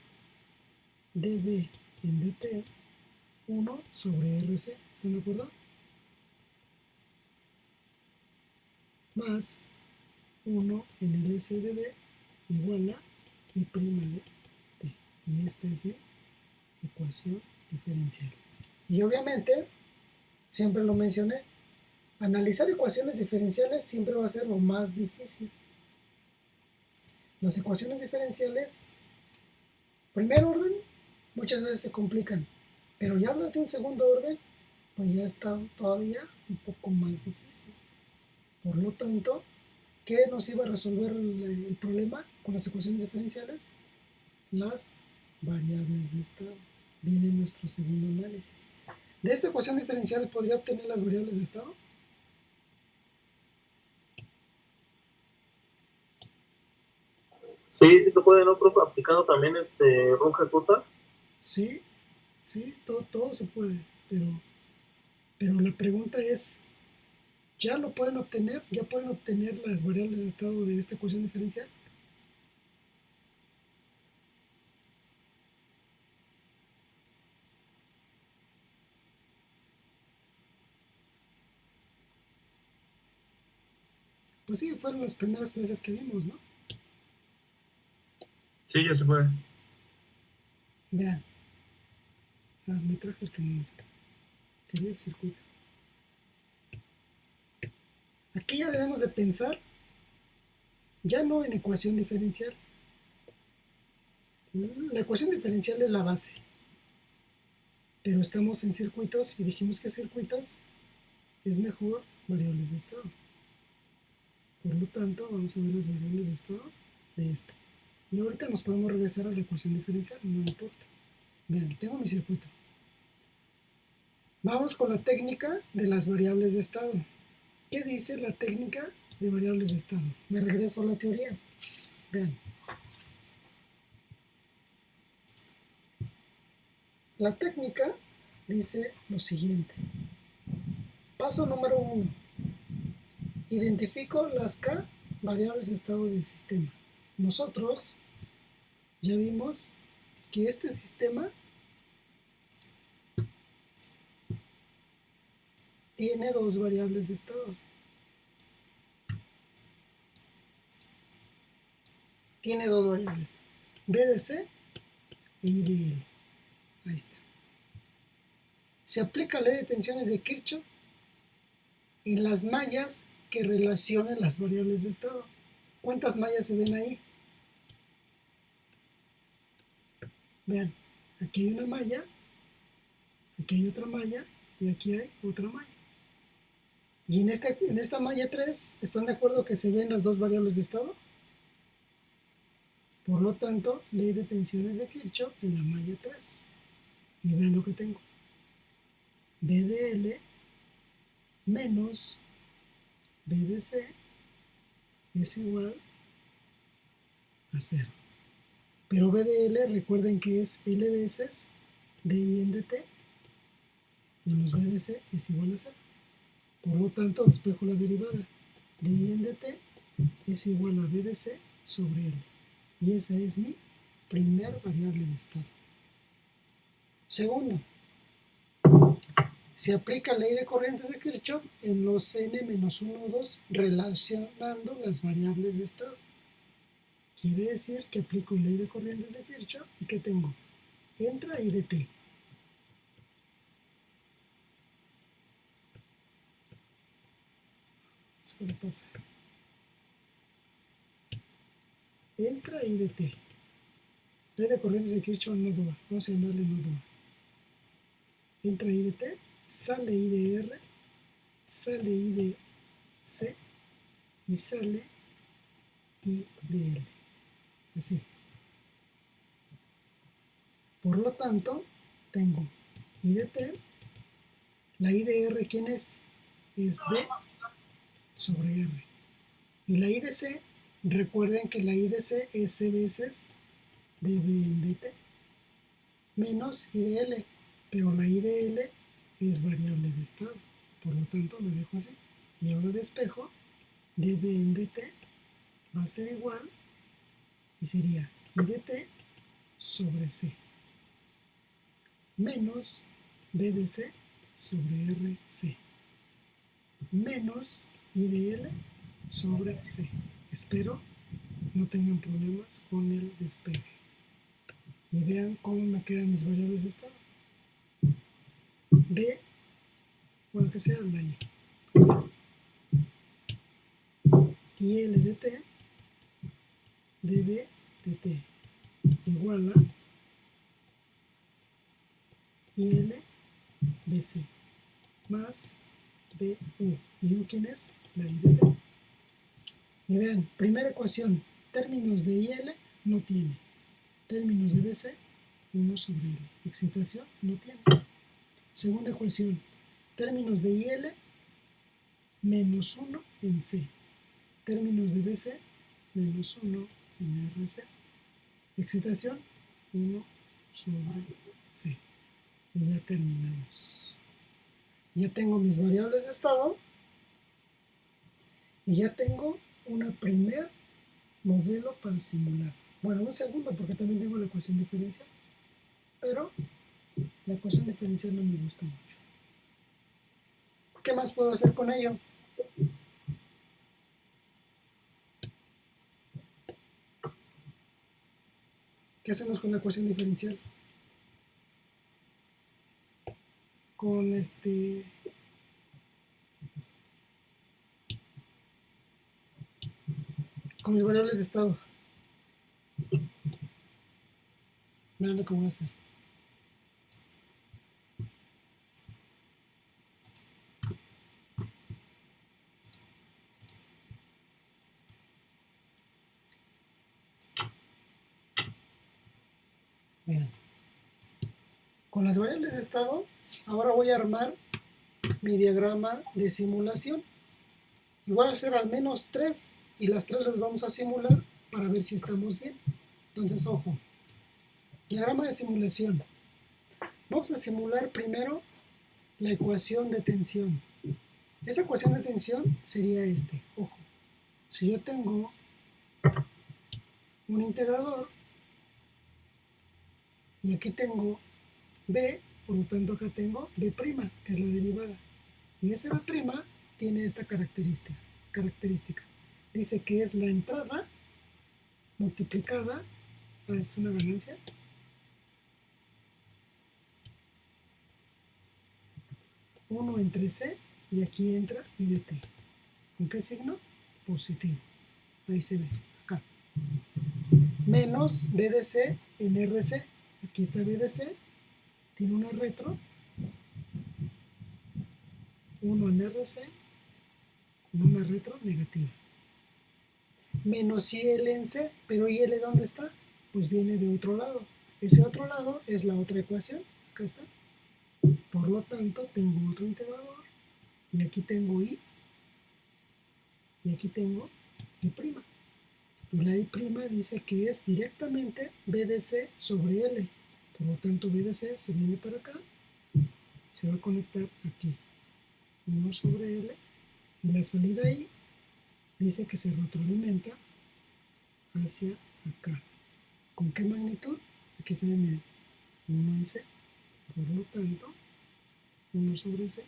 dB en dt 1 sobre rc, ¿están de acuerdo? Más 1 en el SDB igual a I' de t. Y esta es mi ecuación diferencial. Y obviamente, siempre lo mencioné, analizar ecuaciones diferenciales siempre va a ser lo más difícil. Las ecuaciones diferenciales, primer orden, muchas veces se complican, pero ya hablas de un segundo orden, pues ya está todavía un poco más difícil. Por lo tanto, ¿qué nos iba a resolver el problema con las ecuaciones diferenciales? Las variables de estado. Viene nuestro segundo análisis. ¿De esta ecuación diferencial podría obtener las variables de estado? Sí, sí se puede, ¿no, profe? Aplicando también Runge-Kutta. Sí, sí, todo se puede, pero la pregunta es, ¿ya lo pueden obtener? ¿Ya pueden obtener las variables de estado de esta ecuación diferencial? Pues sí, fueron las primeras clases que vimos, ¿no? Sí, ya se puede. Vean. Me traje el que no quería el circuito. Aquí ya debemos de pensar ya no en ecuación diferencial. La ecuación diferencial es la base. Pero estamos en circuitos y dijimos que circuitos es mejor variables de estado. Por lo tanto, vamos a ver las variables de estado de esta. Y ahorita nos podemos regresar a la ecuación diferencial, no importa. Vean, tengo mi circuito. Vamos con la técnica de las variables de estado. ¿Qué dice la técnica de variables de estado? Me regreso a la teoría. Vean. La técnica dice lo siguiente. Paso número 1. Identifico las K variables de estado del sistema. Nosotros ya vimos que este sistema tiene dos variables de estado. tiene dos variables, B de C e I de L. Ahí está. Se aplica la ley de tensiones de Kirchhoff en las mallas que relacionen las variables de estado. ¿Cuántas mallas se ven ahí? Vean, aquí hay una malla, aquí hay otra malla y aquí hay otra malla. Y en esta malla 3, ¿están de acuerdo que se ven las dos variables de estado? Por lo tanto, ley de tensiones de Kirchhoff en la malla 3. Y vean lo que tengo. B de L menos B de C es igual a 0. Pero B de L, recuerden que es L veces DI en dt menos B de C es igual a 0. Por lo tanto, despejo la derivada. DI en dt es igual a B de C sobre L. Y esa es mi primer variable de estado. Segundo, se aplica ley de corrientes de Kirchhoff en los n-1, 2 relacionando las variables de estado. Quiere decir que aplico ley de corrientes de Kirchhoff y que tengo entra I de t. ¿Qué le pasa? Entra I de t. Ley de corrientes de Kirchhoff no dúa. Vamos a llamarle no dúa. Entra I de t, sale I de r, sale I de c y sale I de l. Así. Por lo tanto, tengo I de t, la I de r, ¿quién es? Es D sobre R. Y la I de C, recuerden que la I de C es C veces dB en dt, menos I de L, pero la I de L es variable de estado, por lo tanto lo dejo así. Y ahora despejo, dB en dt va a ser igual, y sería I de t sobre C, menos B de C sobre RC, menos I de L sobre C. Espero no tengan problemas con el despeje. Y vean cómo me quedan mis variables de estado. B, bueno, que sea la I. Y L de T, dB de T, igual a IL BC, más BU. ¿Y U quién es? La I de T. Y vean, primera ecuación, términos de IL no tiene. Términos de BC, 1 sobre L. Excitación no tiene. Segunda ecuación, términos de IL, menos 1 en C. Términos de BC, menos 1 en RC. Excitación, 1 sobre C. Y ya terminamos. Ya tengo mis variables de estado y ya tengo una primer modelo para simular. Bueno, un segundo porque también tengo la ecuación diferencial, pero la ecuación diferencial no me gusta mucho. ¿Qué más puedo hacer con ello? ¿Qué hacemos con la ecuación diferencial? Con con mis variables de estado. Vean lo que voy a hacer. Vean. Con las variables de estado, ahora voy a armar mi diagrama de simulación. Y voy a hacer al menos 3 y las 3 las vamos a simular para ver si estamos bien. Entonces, ojo. Diagrama de simulación. Vamos a simular primero la ecuación de tensión. Esa ecuación de tensión sería ojo. Si yo tengo un integrador y aquí tengo B, por lo tanto acá tengo B', que es la derivada. Y ese B' tiene esta característica. Dice que es la entrada multiplicada, es una ganancia, uno entre C y aquí entra I de T. ¿Con qué signo? Positivo. Ahí se ve, acá. Menos B de C en RC. Aquí está B de C, tiene una retro, 1 en RC, con una retro negativa. Menos IL en C, pero IL ¿dónde está? Pues viene de otro lado. Ese otro lado es la otra ecuación, acá está. Por lo tanto, tengo otro integrador, y aquí tengo I, y aquí tengo I'. Y la I' dice que es directamente B de C sobre L. Por lo tanto, B de C se viene para acá y se va a conectar aquí. 1 sobre L. Y la salida I dice que se retroalimenta hacia acá. ¿Con qué magnitud? Aquí se ve, miren, 1 en C. Por lo tanto, 1 sobre C.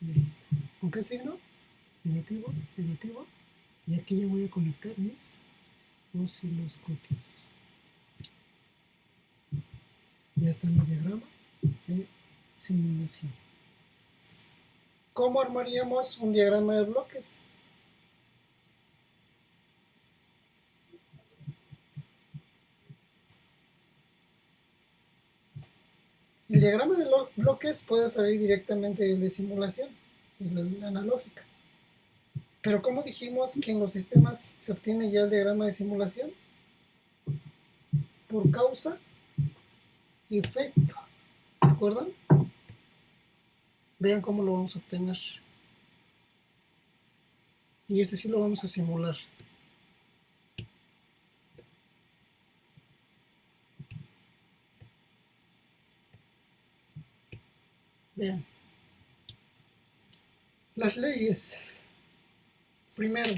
Y ahí está. ¿Con qué signo? Negativo, negativo. Y aquí ya voy a conectar mis osciloscopios. Ya está el diagrama de simulación. ¿Cómo armaríamos un diagrama de bloques? El diagrama de bloques puede salir directamente de simulación, la analógica. Pero ¿cómo dijimos que en los sistemas se obtiene ya el diagrama de simulación? Por causa y efecto. ¿Se acuerdan? Vean cómo lo vamos a obtener. Y este sí lo vamos a simular. Vean. Las leyes. Primero,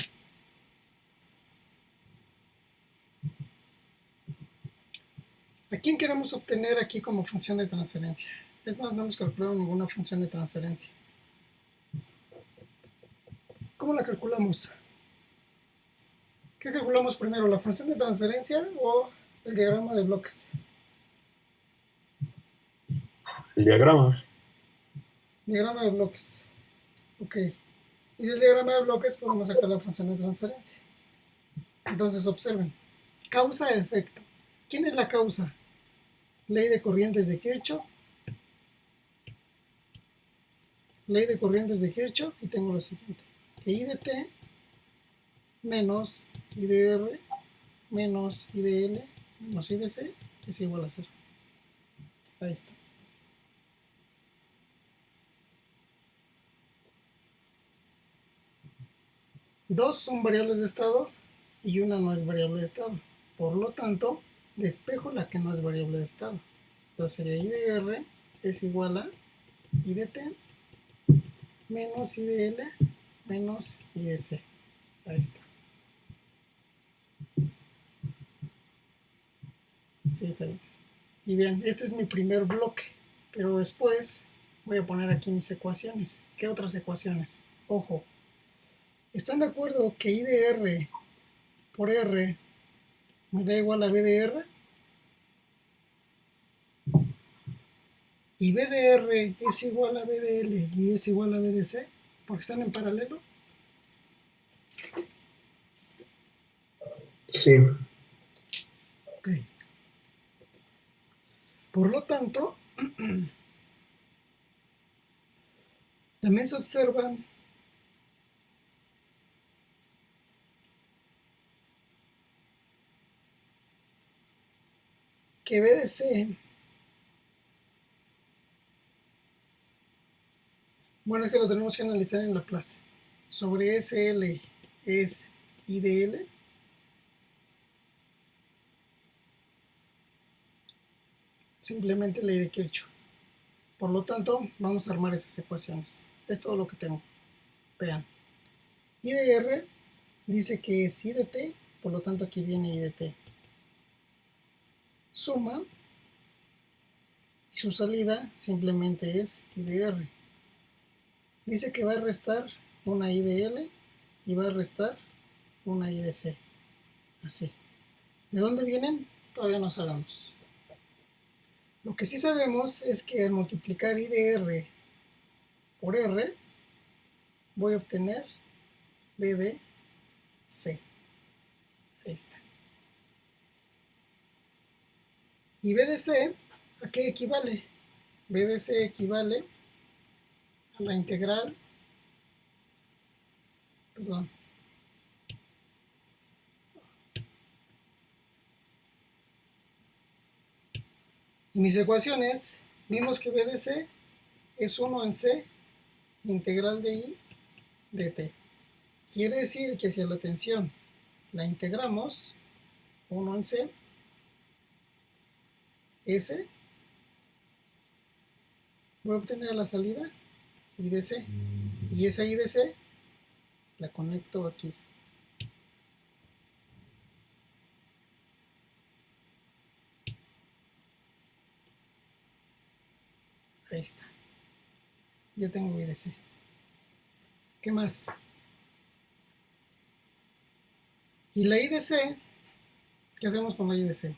¿a quién queremos obtener aquí como función de transferencia? Es más, no hemos calculado ninguna función de transferencia. ¿Cómo la calculamos? ¿Qué calculamos primero, la función de transferencia o el diagrama de bloques? El diagrama. Diagrama de bloques. Ok. Y del diagrama de bloques podemos sacar la función de transferencia. Entonces observen. Causa-efecto. ¿Quién es la causa? Ley de corrientes de Kirchhoff. Ley de corrientes de Kirchhoff. Y tengo lo siguiente. Que I de T menos I de R menos I de L menos I de C es igual a 0. Ahí está. Dos son variables de estado y una no es variable de estado. Por lo tanto, despejo la que no es variable de estado. Entonces sería I de R es igual a I de T menos I de L menos I de C. Ahí está. Sí, está bien. Y bien, este es mi primer bloque. Pero después voy a poner aquí mis ecuaciones. ¿Qué otras ecuaciones? Ojo. ¿Están de acuerdo que I de R por R me da igual a B de R? Y B de R es igual a B de L y es igual a B de C, porque están en paralelo. Sí. Ok. Por lo tanto, también se observan que B de C, bueno, es que lo tenemos que analizar en Laplace, sobre SL es I de L, simplemente ley de Kirchhoff. Por lo tanto, vamos a armar esas ecuaciones. Es todo lo que tengo. Vean. I de R dice que es I de T, por lo tanto aquí viene I de T. Suma y su salida simplemente es I de R. Dice que va a restar una I de L y va a restar una I de C. Así. ¿De dónde vienen? Todavía no sabemos. Lo que sí sabemos es que al multiplicar I de R por R, voy a obtener B de C. Ahí está. ¿Y B de C a qué equivale? B de C equivale a la integral, perdón, en mis ecuaciones vimos que B de C es 1 en C integral de I de T. Quiere decir que si a la tensión la integramos, 1 en C, S, voy a obtener a la salida I de C. Y esa I de C la conecto aquí. Ahí está. Ya tengo I de C. ¿Qué más? Y la I de C, ¿qué hacemos con la I de C?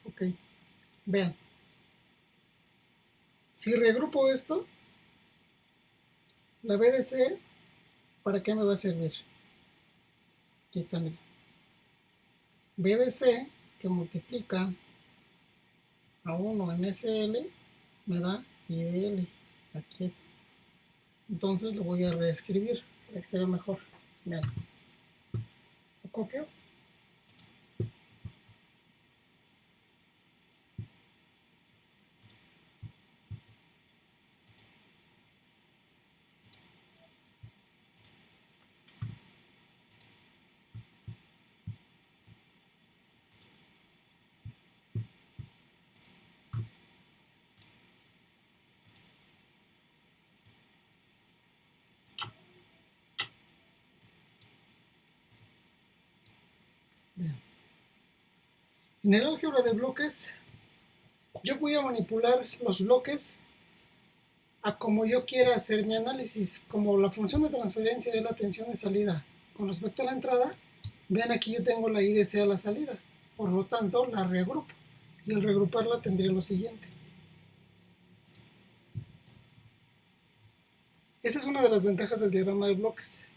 Ok. Vean. Si regrupo esto, la B de C, ¿para qué me va a servir? Aquí está, miren. B de C, que multiplica a 1 en SL, me da I de L. Aquí está. Entonces lo voy a reescribir para que se vea mejor. Vean. Lo copio. Vean. En el álgebra de bloques, yo voy a manipular los bloques a como yo quiera hacer mi análisis. Como la función de transferencia es la tensión de salida con respecto a la entrada, vean aquí yo tengo la I de C a la salida. Por lo tanto, la reagrupo. Y al reagruparla tendría lo siguiente. Esa es una de las ventajas del diagrama de bloques.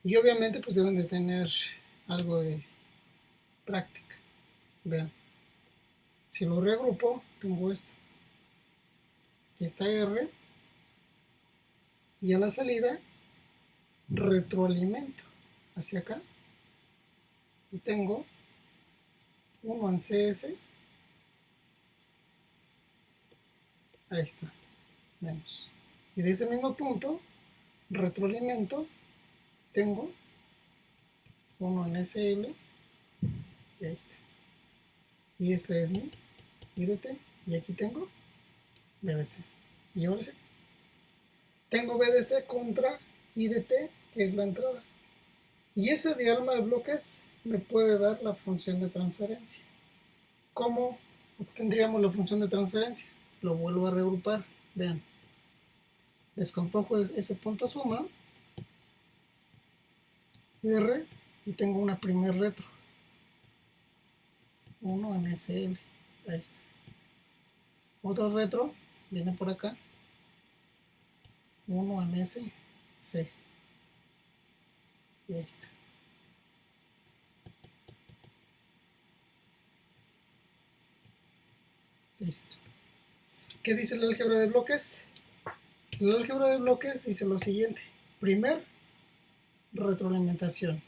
Y obviamente pues deben de tener algo de práctica. Vean. Si lo reagrupo, tengo esto. Aquí está R. Y a la salida, retroalimento hacia acá. Y tengo 1 en CS. Ahí está. Menos. Y de ese mismo punto, retroalimento, tengo 1 en SL. Y ahí está. Y esta es mi I de T. Y aquí tengo B de C. Y ahora sí. Tengo B de C contra I de T, que es la entrada. Y ese diagrama de bloques me puede dar la función de transferencia. ¿Cómo obtendríamos la función de transferencia? Lo vuelvo a reagrupar. Vean. Descompongo ese punto suma. R. Y tengo una primer retro. 1 en SL. Ahí está. Otro retro. Viene por acá. 1 en SC. Y ahí está. Listo. ¿Qué dice el álgebra de bloques? El álgebra de bloques dice lo siguiente. Primer, retroalimentación.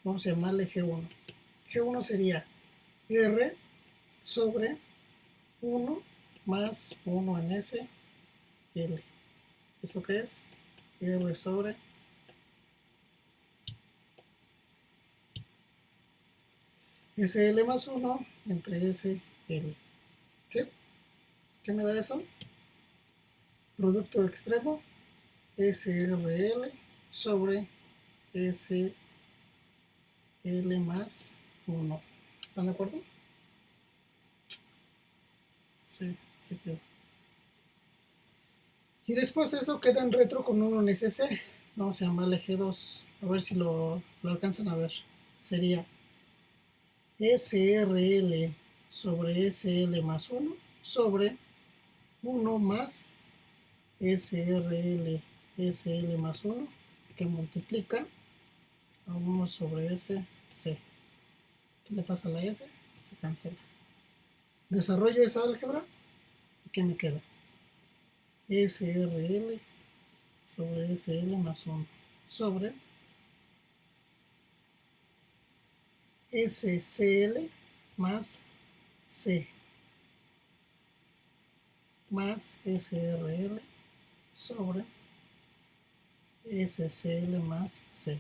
Vamos a llamarle G1. G1 sería R sobre 1 más 1 en S, L. ¿Eso qué es? R sobre SL más 1 entre S, L. ¿Sí? ¿Qué me da eso? Producto de extremo, SRL sobre SL más 1. ¿Están de acuerdo? Sí, se quedó. Y después eso queda en retro con 1 en SC. Vamos a llamarle G2. a ver si lo alcanzan a ver. Sería SRL sobre SL más 1 sobre 1 más SRL SL más 1 que multiplica a 1 sobre SC. ¿Qué le pasa a la S? Se cancela. Desarrollo esa álgebra y ¿qué me queda? SRL sobre SL más 1 sobre SCL más C más SRL sobre SCL más C.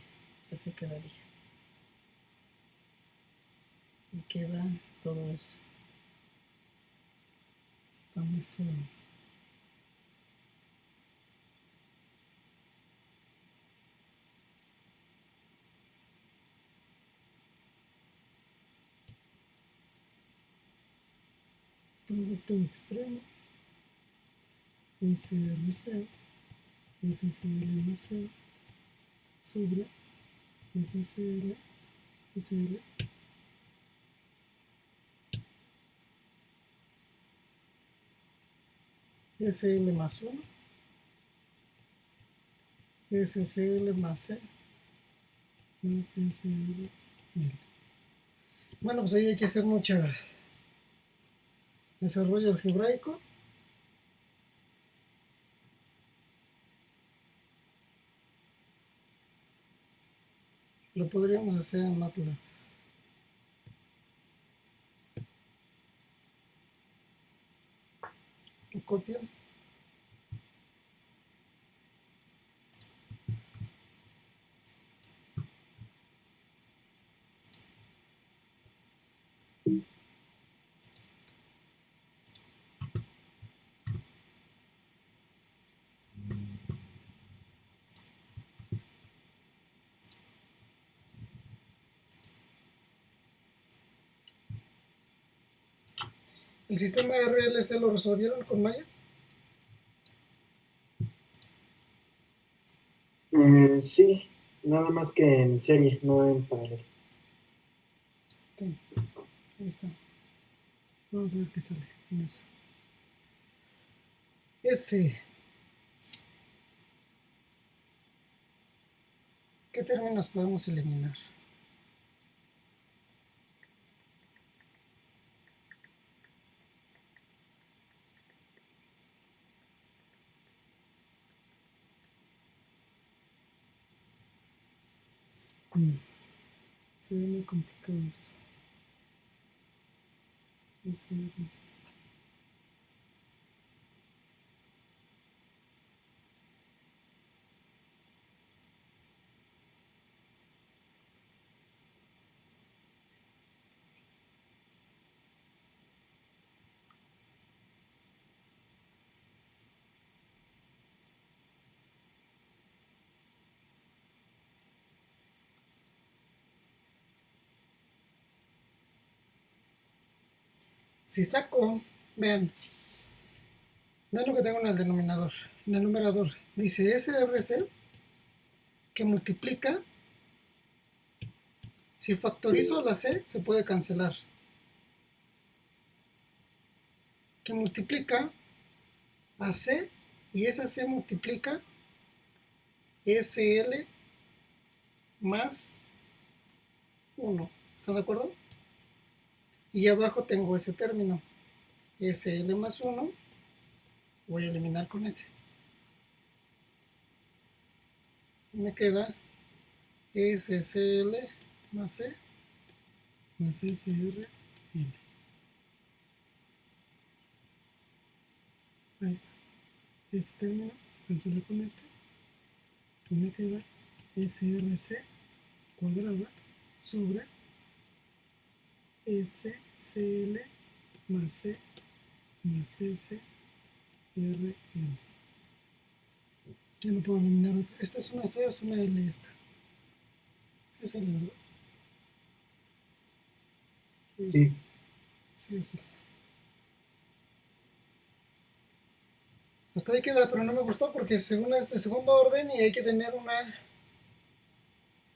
Así quedaría. Y queda todo eso. Está muy feo. Producto extremo. SRC. SCL más C sobre SCL SL SL más 1 SCL más C más SL. Bueno, pues ahí hay que hacer mucho desarrollo algebraico. Lo podríamos hacer en MATLAB. Lo copio. ¿El sistema RLC lo resolvieron con Maya? Sí, nada más que en serie, no en paralelo. Okay. Ahí está. Vamos a ver qué sale con eso. S. ¿Qué términos podemos eliminar? Se ve muy complicado eso. Si saco, vean lo que tengo en el denominador. En el numerador dice SRC que multiplica. Si factorizo la C, se puede cancelar. Que multiplica a C y esa C multiplica SL más 1. ¿Están de acuerdo? Y abajo tengo ese término. SL más 1. Voy a eliminar con ese. Y me queda SCL más C más SRL. Ahí está. Este término se cancela con este. Y me queda SRC cuadrada sobre SCL más C más SRL. Ya no puedo eliminar otra. ¿Esta es una C o es una L esta? Sí, es L, ¿verdad? Sí. Sí, es L. Hasta ahí queda, pero no me gustó porque según es de segundo orden y hay que tener una